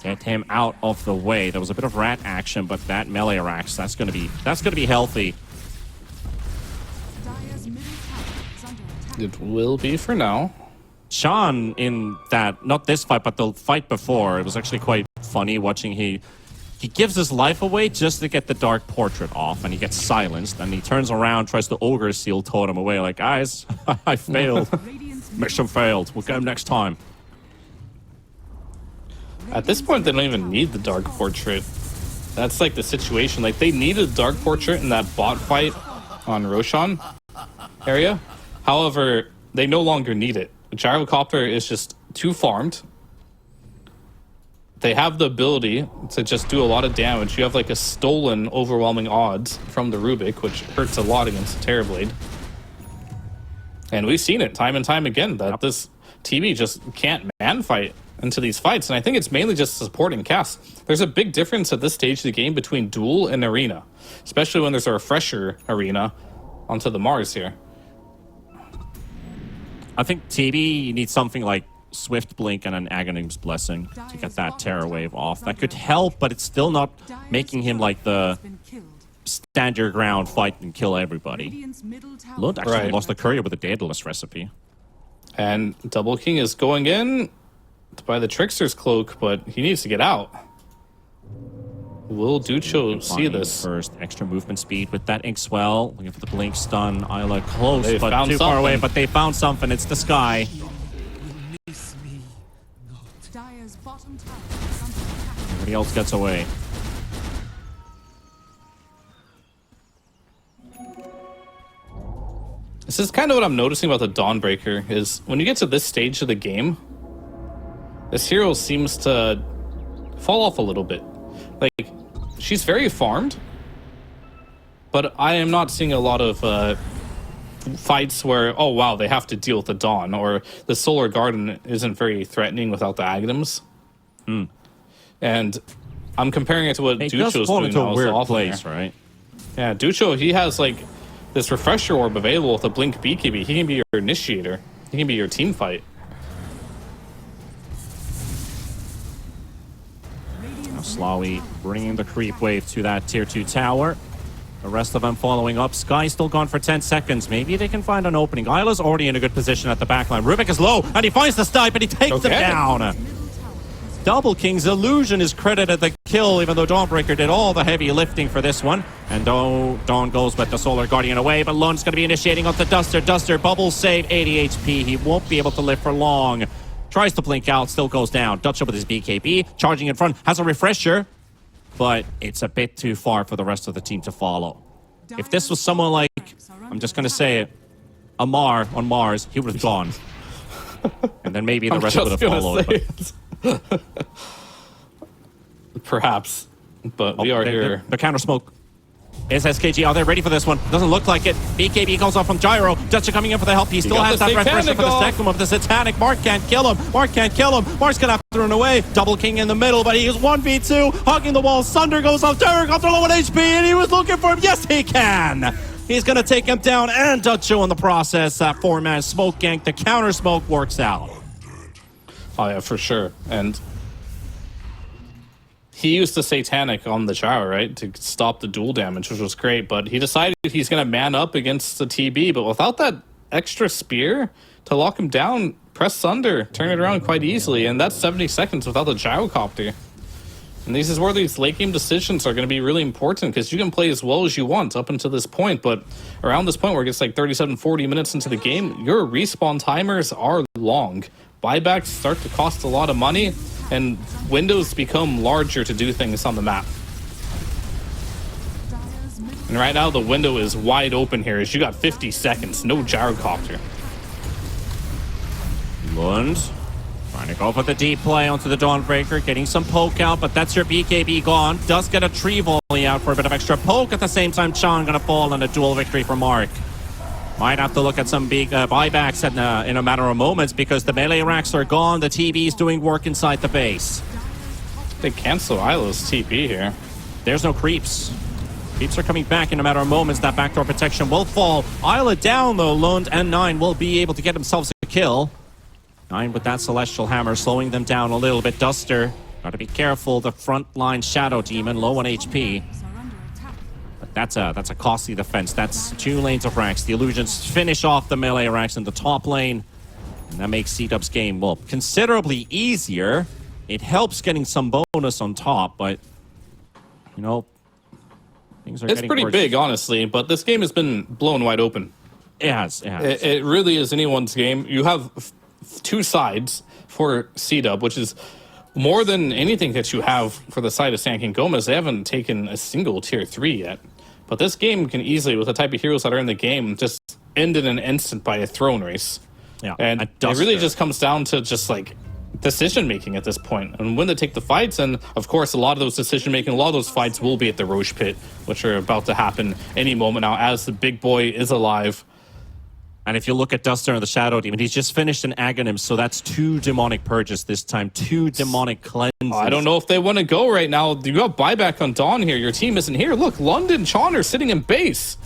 Get him out of the way. There was a bit of rat action, but that melee racks, that's going to be healthy. It will be for now. Sean in that, not this fight, but the fight before, it was actually quite funny watching he gives his life away just to get the Dark Portrait off, and he gets silenced, and he turns around, tries to Ogre Seal Totem away, like, guys, I failed. Mission failed. We'll get him next time. At this point, they don't even need the Dark Portrait. That's like the situation. Like, they needed a Dark Portrait in that bot fight on Roshan area. However, they no longer need it. The Gyrocopter is just too farmed. They have the ability to just do a lot of damage. You have like a stolen overwhelming odds from the Rubik, which hurts a lot against the Terrorblade. And we've seen it time and time again that this TB just can't man fight into these fights. And I think it's mainly just supporting cast. There's a big difference at this stage of the game between duel and arena, especially when there's a refresher arena onto the Mars here. I think TB needs something like Swift Blink and an Aghanim's Blessing to get that Terror Wave off. That could help, but it's still not making him like the stand your ground, fight and kill everybody. Lund actually lost the courier with a Daedalus recipe. And Double King is going in to buy the Trickster's Cloak, but he needs to get out. Will Ducho see this? First, extra movement speed with that Ink Swell. Looking for the Blink Stun. Isla close, They but found too far away. something. But they found something. It's the Sky. Everybody else gets away. This is kind of what I'm noticing about the Dawnbreaker, is when you get to this stage of the game, this hero seems to fall off a little bit. Like, she's very farmed, but I am not seeing a lot of fights where, oh wow, they have to deal with the Dawn, or the Solar Garden isn't very threatening without the Aghanims. And I'm comparing it to what Ducho's doing into now a as the weird off place, laner. right? Yeah, Ducho, he has like this refresher orb available with a Blink BKB. He can be your initiator. He can be your team fight. Now Slawi bringing the creep wave to that tier 2 tower. The rest of them following up. Sky still gone for 10 seconds. Maybe they can find an opening. Isla's already in a good position at the backline. Rubik is low, and he finds the snipe, and he takes him down. Double King's Illusion is credited the kill, even though Dawnbreaker did all the heavy lifting for this one. And Dawn goes with the Solar Guardian away, but Lund's going to be initiating onto Duster. Duster, bubble save, 80 HP. He won't be able to live for long. Tries to blink out, still goes down. Dutch with his BKB, charging in front, has a refresher, but it's a bit too far for the rest of the team to follow. If this was someone like, I'm just going to say it, Amar on Mars, he would have gone. And then maybe the rest would have followed. Perhaps, but we are here. The counter smoke is SKG. Are they ready for this one? Doesn't look like it. BKB goes off from Gyro. Dutch coming in for the help. He still has that red pressure for the second one. The Satanic. Mark can't kill him. Mark can't kill him. Mark's gonna have to run away. Double King in the middle, but he is 1v2, hugging the wall. Sunder goes off. Terror comes low on HP, and he was looking for him. Yes, he can. He's gonna take him down, and Dutcho in the process. That 4-man smoke gank. The counter smoke works out. Oh yeah, for sure. And he used the Satanic on the Gyro, right, to stop the dual damage, which was great. But he decided he's going to man up against the TB. But without that extra spear to lock him down, press Sunder, turn it around quite easily. And that's 70 seconds without the Gyrocopter. And this is where these late game decisions are going to be really important, because you can play as well as you want up until this point. But around this point where it gets like 37, 40 minutes into the game, your respawn timers are long. Buybacks start to cost a lot of money, and windows become larger to do things on the map. And right now the window is wide open here, as you got 50 seconds, no Gyrocopter. Lund trying to go for the deep play onto the Dawnbreaker, getting some poke out, but that's your BKB gone. Does get a tree volley out for a bit of extra poke. At the same time, Chan gonna fall on a dual victory for Mark. Might have to look at some big buybacks in a matter of moments, because the melee racks are gone. The TB's doing work inside the base. They cancel Isla's TP here. There's no creeps. Creeps are coming back in a matter of moments. That backdoor protection will fall. Isla down though. Lund and 9 will be able to get themselves a kill. 9 with that Celestial Hammer, slowing them down a little bit. Duster, gotta be careful. The frontline Shadow Demon, low on HP. That's a costly defense. That's 2 lanes of racks. The Illusions finish off the melee racks in the top lane. And that makes CDUB's game, well, considerably easier. It helps getting some bonus on top, but, you know, things are It's getting pretty worse. big, honestly, but this game has been blown wide open. It has. It really is anyone's game. You have two sides for CDUB, which is more than anything that you have for the side of San King Gómez. They haven't taken a single tier 3 yet. But this game can easily, with the type of heroes that are in the game, just end in an instant by a throne race. Yeah, and it really just comes down to just like decision making at this point. And when they take the fights, and of course, a lot of those decision making, a lot of those fights will be at the Roche Pit, which are about to happen any moment now as the big boy is alive. And if you look at Duster and the Shadow Demon, he's just finished an Aghanim, so that's 2 demonic purges this time, 2 demonic cleanses. I don't know if they want to go right now. You got buyback on Dawn here. Your team isn't here. Look, London, Chauner sitting in base.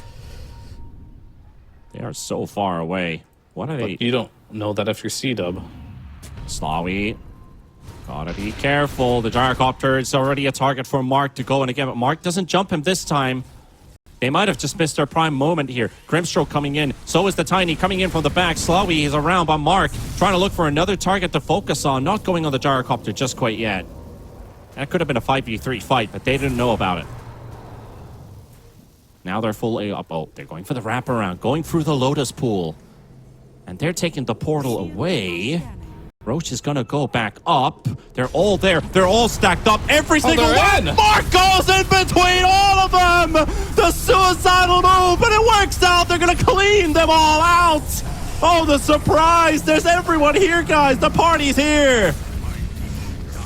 They are so far away. What are they? You don't know that if you're CDUB. Slawi. Gotta be careful. The Gyrocopter is already a target for Mark to go in again, but Mark doesn't jump him this time. They might have just missed their prime moment here. Grimstroke coming in. So is the Tiny coming in from the back. Slawi is around, but Mark trying to look for another target to focus on. Not going on the Gyrocopter just quite yet. That could have been a 5v3 fight, but they didn't know about it. Now they're fully up. Oh, they're going for the wraparound. Going through the Lotus Pool. And they're taking the portal away. Roche is going to go back up. They're all there. They're all stacked up. Every single one. Mark goes in between all of them. The suicidal move, but it works out. They're going to clean them all out. Oh, the surprise. There's everyone here, guys. The party's here.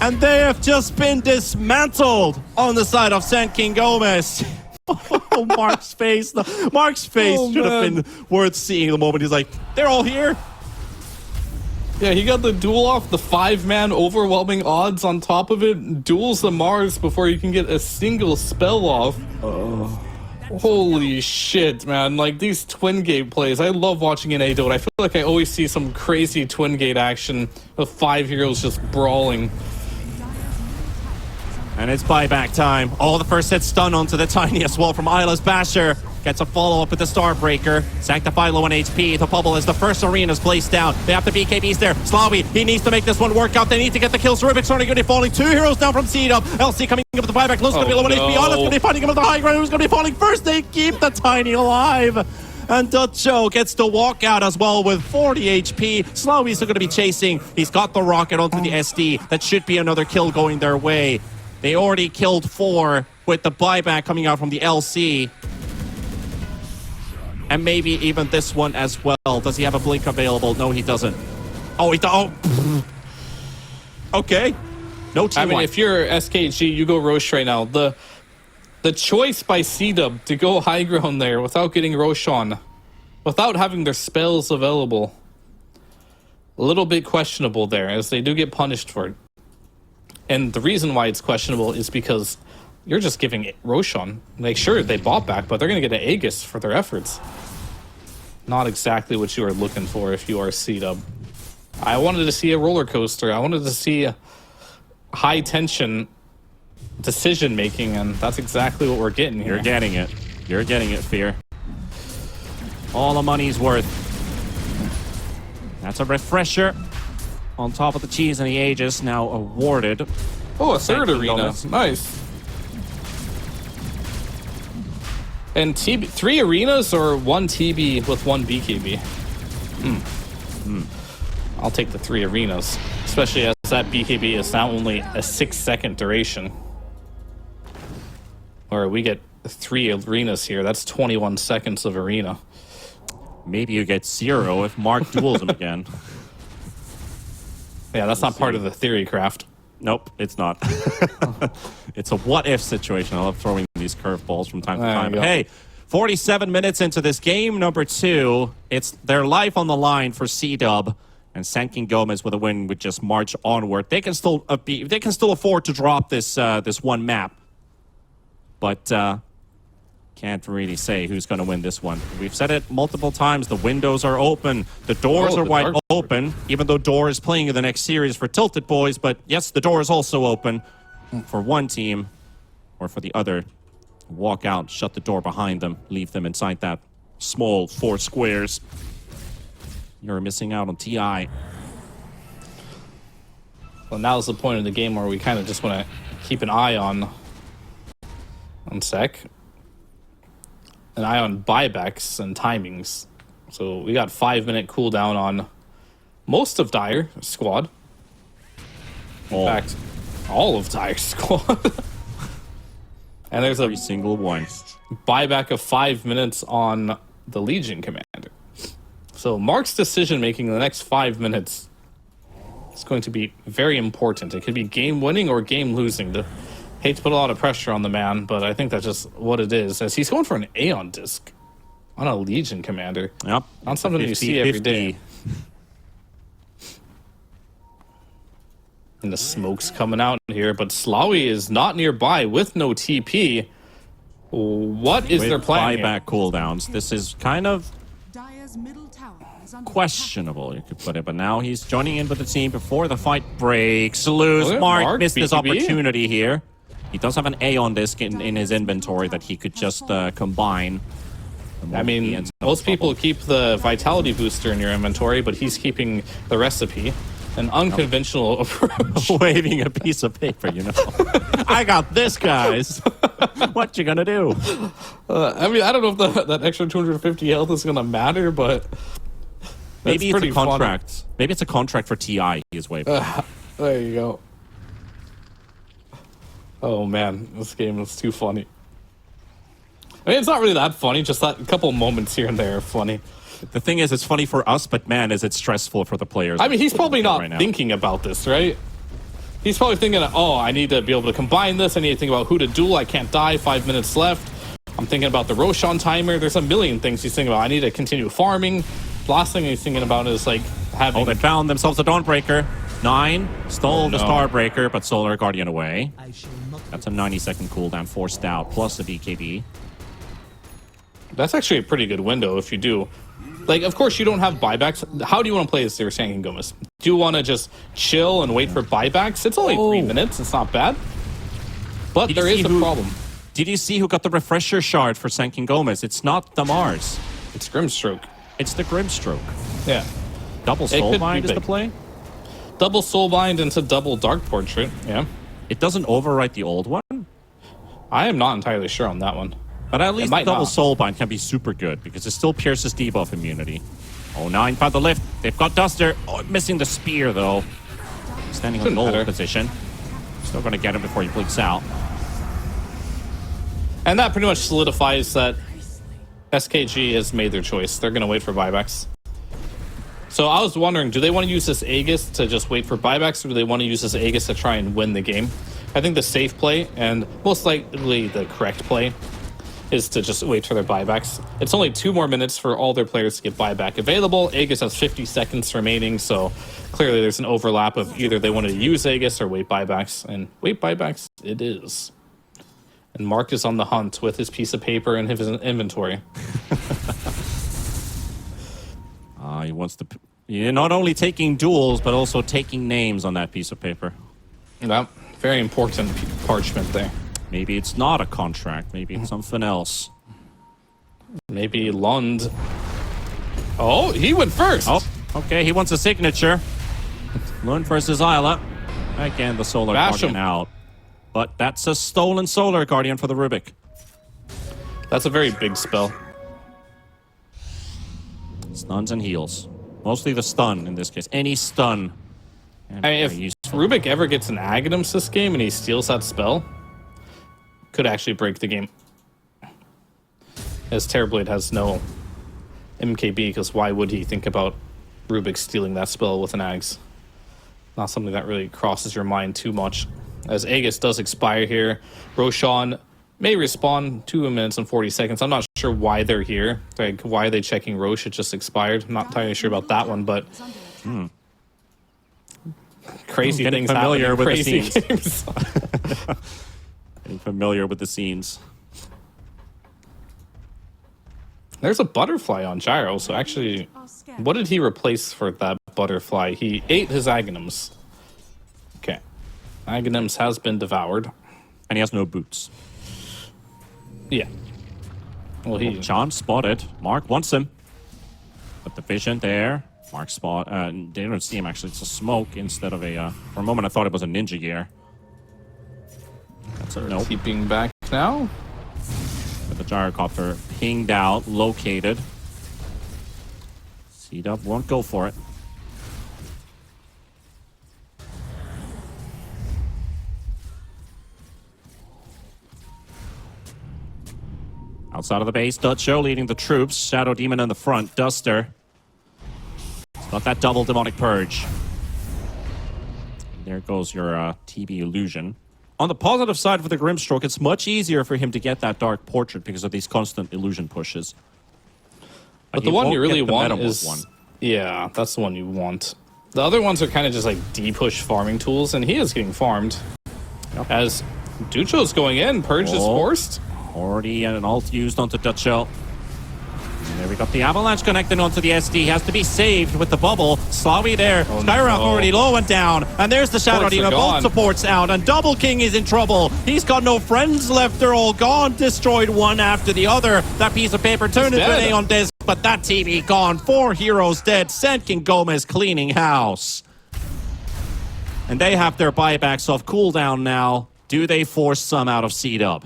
And they have just been dismantled on the side of San King Gómez. Oh, Mark's face. Mark's face should have been worth seeing the moment. He's like, they're all here. Yeah, he got the duel off, the 5-man overwhelming odds on top of it. Duels the Mars before you can get a single spell off. Holy shit, man. Like, these twin gate plays, I love watching an ADOT. I feel like I always see some crazy twin gate action with 5 heroes just brawling. And it's buyback time. Oh, the first hit stun onto the Tiny as well from Isla's Basher. Gets a follow-up with the Starbreaker. Sanctify low on HP. The bubble as the first arena's placed down. They have the BKBs there. Slawi, he needs to make this one work out. They need to get the kills. Rubik's already going to be falling. 2 heroes down from CDUB. LC coming up with the buyback. Lowe's going to be low on HP. Isla's going to be fighting him with the high ground. Who's going to be falling first? They keep the Tiny alive. And Dutcho gets to walk out as well with 40 HP. Slawi's still going to be chasing. He's got the rocket onto the SD. That should be another kill going their way. They already killed 4 with the buyback coming out from the LC. And maybe even this one as well. Does he have a blink available? No, he doesn't. Oh, he does. Oh. Okay. No T1. I mean, if you're SKG, you go Roche right now. The choice by CDUB to go high ground there without getting Roche on, without having their spells available, a little bit questionable there, as they do get punished for it. And the reason why it's questionable is because you're just giving Roshan. Like, sure, they bought back, but they're going to get an Aegis for their efforts. Not exactly what you are looking for if you are CDUB. I wanted to see a roller coaster. I wanted to see a high tension decision making, and that's exactly what we're getting here. You're getting it. You're getting it, Fear. All the money's worth. That's a refresher. On top of the cheese and the Aegis, now awarded. Oh, a third arena. Nice. And 3 arenas or 1 TB with 1 BKB? I'll take the 3 arenas, especially as that BKB is now only a 6-second duration. Or we get 3 arenas here. That's 21 seconds of arena. Maybe you get 0 if Mark duels him again. Yeah, that's not part of the theory craft. Nope, it's not. It's a what-if situation. I love throwing these curveballs from time to time. But hey, 47 minutes into this game number 2. It's their life on the line for CDUB, and San King Gómez with a win would just march onward. They can still afford to drop this this one map, but can't really say who's going to win this one. We've said it multiple times. The windows are open. The doors are wide open, even though Door is playing in the next series for TiltedBoys. But yes, the door is also open for one team or for the other. Walk out, shut the door behind them, leave them inside that small 4 squares. You're missing out on TI. Well, now's the point of the game where we kind of just want to keep an eye on sec. An eye on buybacks and timings. So we got 5-minute cooldown on most of Dire squad. In fact, all of Dire squad. And there's Every single one. buyback of 5 minutes on the Legion commander. So Mark's decision making in the next 5 minutes is going to be very important. It could be game winning or game losing. Hate to put a lot of pressure on the man, but I think that's just what it is. As he's going for an Aeon disc on a Legion commander. Yep. Not something you see every day. And the smoke's coming out here, but Slawi is not nearby with no TP. What is their plan? Buyback cooldowns. This is kind of Dire's middle tower is under questionable, you could put it. But now he's joining in with the team before the fight breaks loose. Oh, Mark missed his BKB. opportunity here. He does have an Aeon disc in his inventory that he could just combine. I mean, most people keep the vitality booster in your inventory, but he's keeping the recipe. An unconventional approach. Waving a piece of paper, you know. I got this, guys. What you gonna do? I mean, I don't know if that extra 250 health is gonna matter, but maybe it's a contract. Funny. Maybe it's a contract for TI. He is waving. There you go. Oh man, this game is too funny. I mean, it's not really that funny. Just that couple moments here and there are funny. The thing is, it's funny for us, but man, is it stressful for the players. I mean, he's probably not right now. thinking about this, right? He's probably thinking, oh, I need to be able to combine this. I need to think about who to duel. I can't die. 5 minutes left. I'm thinking about the Roshan timer. There's a million things he's thinking about. I need to continue farming. Last thing he's thinking about is like having... Oh, they found themselves a Dawnbreaker. 9 stole the no. Starbreaker, but Solar Guardian away. That's a 90-second cooldown, forced out, plus a BKB. That's actually a pretty good window if you do. Like, of course, you don't have buybacks. How do you want to play this, you're saying, Gómez? Do you want to just chill and wait for buybacks? It's only 3 minutes. It's not bad. But there is a problem. Did you see who got the refresher shard for Sankin Gómez? It's not the Mars. It's Grimstroke. It's the Grimstroke. Yeah. Double could Soulbind be is the big. play. Double Soulbind into double Dark Portrait. Yeah. It doesn't overwrite the old one, I am not entirely sure on that one. but at least might double not. Soulbind can be super good because it still pierces debuff immunity. Oh, 9 found the lift. They've got Duster. Oh, missing the spear, though. Standing on Couldn't goal matter. position. Still going to get him before he blinks out. And that pretty much solidifies that SKG has made their choice. They're going to wait for buybacks. So I was wondering, do they want to use this Aegis to just wait for buybacks, or do they want to use this Aegis to try and win the game? I think the safe play, and most likely the correct play, is to just wait for their buybacks. It's only 2 more minutes for all their players to get buyback available. Aegis has 50 seconds remaining, so clearly there's an overlap of either they wanted to use Aegis or wait buybacks, and wait buybacks it is. And Mark is on the hunt with his piece of paper in his inventory. He wants to... You're not only taking duels, but also taking names on that piece of paper. Yep, very important parchment there. Maybe it's not a contract. Maybe it's something else. Maybe Lund. Oh, he went first. Oh, okay. He wants a signature. Lund versus Isla. Again, the Solar Bash Guardian him. out. But that's a stolen Solar Guardian for the Rubik. That's a very big spell. Stuns and heals. Mostly the stun in this case. Any stun. And I mean, if very useful. Rubik ever gets an Aghanim's this game and he steals that spell, could actually break the game. As Terrorblade has no MKB, because why would he think about Rubik stealing that spell with an Ags? Not something that really crosses your mind too much. As Aegis does expire here, Roshan may respawn 2 minutes and 40 seconds. I'm not sure why they're here. Like, why are they checking Roche? It just expired. I'm not entirely sure about that one, but crazy Getting things happen. familiar in with the crazy scenes. games. Getting familiar with the scenes. There's a butterfly on Gyro, so actually, what did he replace for that butterfly? He ate his Aghanim's. Okay. Aghanim's has been devoured. And he has no boots. Yeah. Well, he... Chan spotted. Mark wants him. But the vision there. Mark spot. They don't see him actually. It's a smoke instead of a. For a moment, I thought it was a ninja gear. That's a nope. Keeping back now. With the gyrocopter pinged out, located. CDUB won't go for it. Outside of the base, Dutcho leading the troops. Shadow Demon in the front. Duster. Got that double demonic purge. There goes your TB illusion. On the positive side for the Grimstroke, it's much easier for him to get that dark portrait because of these constant illusion pushes. But the one you really want is yeah, that's the one you want. The other ones are kind of just like D-push farming tools, and he is getting farmed. Yep. As Ducho's going in, purge is forced. Already an ult used onto Dutcho. And there we got the avalanche connecting onto the SD. Has to be saved with the bubble. Slawi there. Oh, Skyrock already low and down. And there's the Shadow Demon. Both supports out. And Double King is in trouble. He's got no friends left. They're all gone. Destroyed one after the other. That piece of paper turned into an Aeon Disc. But that TV gone. 4 heroes dead. Senk and Gómez cleaning house. And they have their buybacks off cooldown now. Do they force some out of CDUB?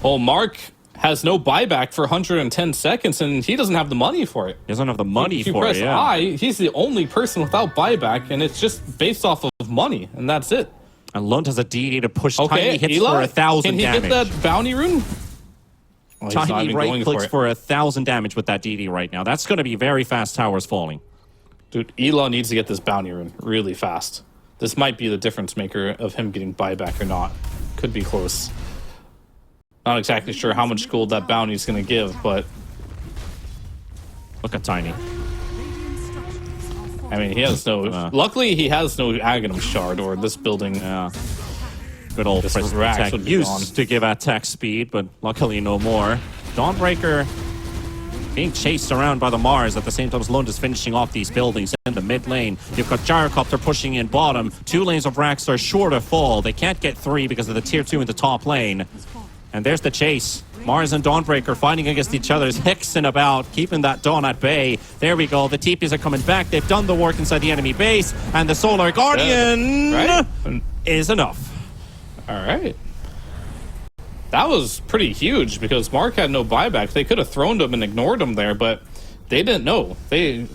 Well, Mark has no buyback for 110 seconds, and he doesn't have the money for it. He doesn't have the money if you for press it, yeah. I, he's the only person without buyback, and it's just based off of money, and that's it. And Lund has a DD to push tiny hits for 1,000 damage. Can he get that bounty rune? Oh, tiny right clicks for 1,000 damage with that DD right now. That's going to be very fast towers falling. Dude, Ela needs to get this bounty rune really fast. This might be the difference maker of him getting buyback or not. Could be close. Not exactly sure how much gold that bounty is going to give, but... Look at Tiny. I mean, he has no... luckily, he has no Aghanim Shard, or this building... Yeah. Good old Prism Attack used to give attack speed, but luckily no more. Dawnbreaker being chased around by the Mars at the same time as Lund is finishing off these buildings in the mid lane. You've got Gyrocopter pushing in bottom. 2 lanes of Rax are sure to fall. They can't get 3 because of the tier 2 in the top lane. And there's the chase. Mars and Dawnbreaker fighting against each other, hexing about, keeping that Dawn at bay. There we go. The TPs are coming back. They've done the work inside the enemy base. And the Solar Guardian is enough. All right. That was pretty huge because Mark had no buyback. They could have thrown him and ignored him there, but they didn't know.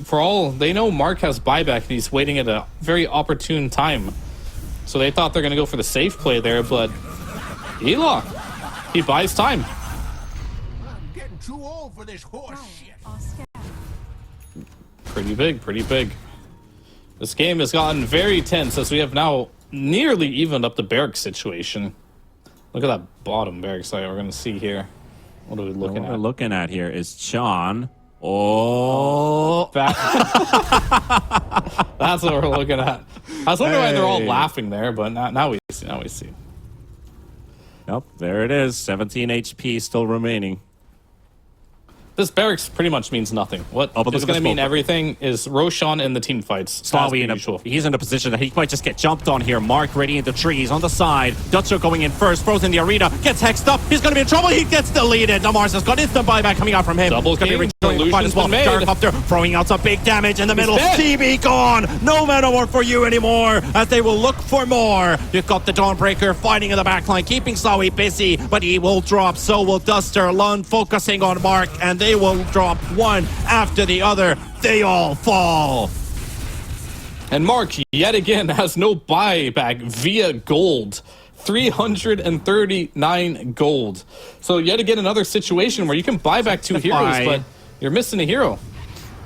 For all they know, Mark has buyback and he's waiting at a very opportune time. So they thought they're going to go for the safe play there, but Ela, he buys time. I'm getting too old for this horse shit. Pretty big, pretty big. This game has gotten very tense as we have now nearly evened up the barracks situation. Look at that bottom barracks site we're going to see here. What are we looking at? What we're looking at here is John. Oh. That's what we're looking at. I was wondering why they're all laughing there, but now we see. Now we see. Yep, there it is. 17 HP still remaining. This barracks pretty much means nothing. What is going to mean everything is Roshan in the team fights. Slawi he's in a position that he might just get jumped on here. Mark ready in the trees on the side. Dutcho going in first. Frozen the arena. Gets hexed up. He's going to be in trouble. He gets deleted. Namars has got instant buyback coming out from him. Double He's going to be rejoining the fight as well. Gyrocopter throwing out some big damage in the middle. TB gone. No mana more for you anymore as they will look for more. You've got the Dawnbreaker fighting in the backline, keeping Slawi busy, but he will drop. So will Duster. Lund focusing on Mark, and they will drop one after the other. They all fall. And Mark, yet again, has no buyback via gold. 339 gold. So yet again, another situation where you can buy back 2 heroes, but you're missing a hero.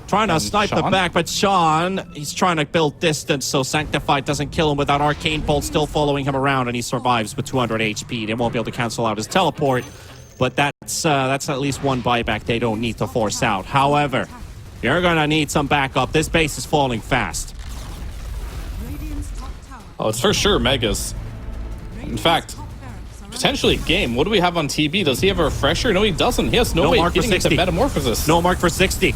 Trying to snipe the back, but Sean, he's trying to build distance so Sanctified doesn't kill him with that Arcane Bolt still following him around, and he survives with 200 HP. They won't be able to cancel out his teleport. But that's at least one buyback they don't need to force out. However, you're going to need some backup. This base is falling fast. Oh, it's for sure Megas. In fact, potentially game. What do we have on TB? Does he have a refresher? No, he doesn't. He has no way of getting into Metamorphosis. No mark for 60.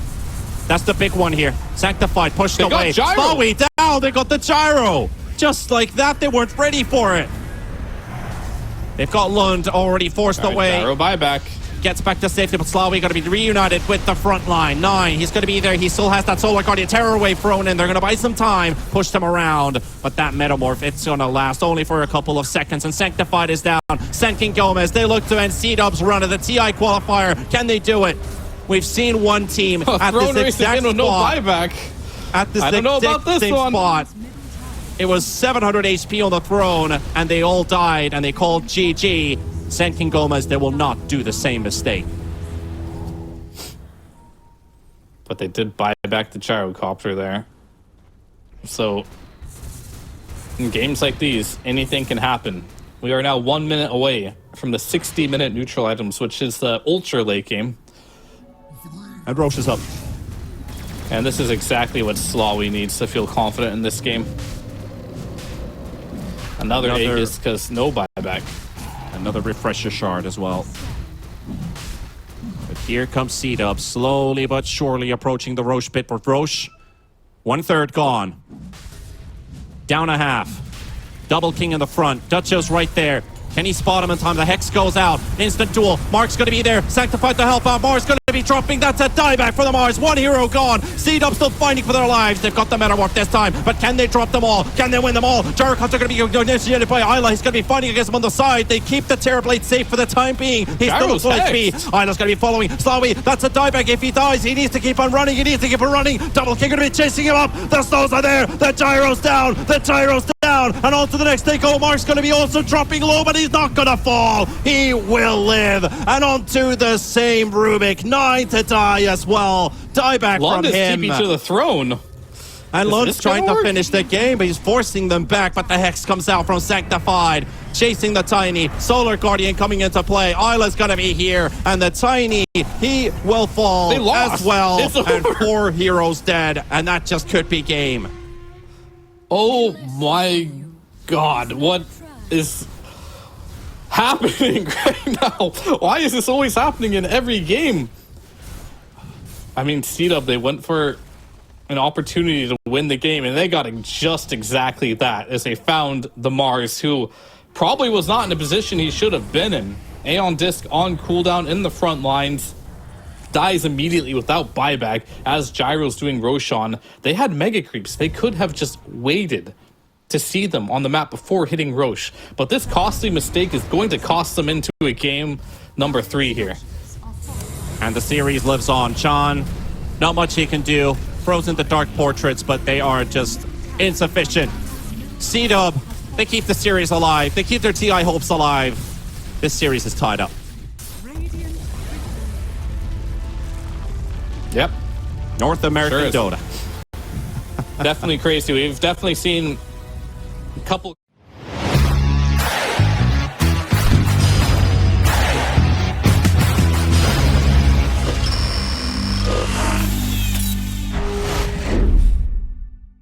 That's the big one here. Sanctified pushed away. Slawi down. They got the gyro. Just like that, they weren't ready for it. They've got Lund already forced away. Gyro buyback. gets back to safety, but Slawi going to be reunited with the front line. 9, he's going to be there. He still has that Solar Guardian Terror Wave thrown in. They're going to buy some time, push them around, but that Metamorph, it's going to last only for a couple of seconds, and Sanctified is down. Senkin Gómez, they look to end CDUB's run of the TI qualifier. Can they do it? We've seen one team at this exact spot. No buyback. At this I don't know about this same one. spot. It was 700 HP on the throne, and they all died, and they called GG. Senkin Gómez, they will not do the same mistake. But they did buy back the gyrocopter there. So, in games like these, anything can happen. We are now 1 minute away from the 60-minute neutral items, which is the ultra late game. And Roche is up. And this is exactly what Slawi needs to feel confident in this game. Another Aegis, because no buyback. Another refresher shard as well. But here comes CDUB, slowly but surely approaching the Roche pit. But Roche, 1/3 gone. Down a half. Double King in the front. Ducho's right there. Can he spot him in time? The Hex goes out. Instant duel. Mark's going to be there. Sanctified to help out. Mars going to be dropping. That's a dieback for the Mars. One hero gone. CDUB still fighting for their lives. They've got the Metamorph this time. But can they drop them all? Can they win them all? Jericho's are going to be initiated by Isla. He's going to be fighting against them on the side. They keep the Terrorblade safe for the time being. He's still at full HP. Isla's going to be following. Slawi, that's a dieback. If he dies, he needs to keep on running. He needs to keep on running. Double King going to be chasing him up. The slows are there. The gyro's down. The gyro's down. And on to the next take. Mark's going to be also dropping low, but he's not going to fall. He will live. And on to the same Rubik. 9 to die as well. Dieback from him. TP to the throne. And Lund's trying to finish the game, but he's forcing them back. But the Hex comes out from Sanctified, chasing the Tiny. Solar Guardian coming into play. Isla's going to be here. And the Tiny, he will fall as well. And 4 heroes dead. And that just could be game. Oh my god. What is happening right now? Why is this always happening in every game? I mean, CDUB, they went for an opportunity to win the game, and they got just exactly that, as they found the Mars, who probably was not in a position he should have been in. Aeon Disc on cooldown in the front lines, dies immediately without buyback, as Gyro's doing Roshan. They had Mega Creeps. They could have just waited to see them on the map before hitting Roche. But this costly mistake is going to cost them into a game number 3 here. And the series lives on. Chan, not much he can do. Frozen the Dark Portraits, but they are just insufficient. CDUB, they keep the series alive. They keep their TI hopes alive. This series is tied up. Yep. North American Dota. Definitely crazy. We've definitely seen a couple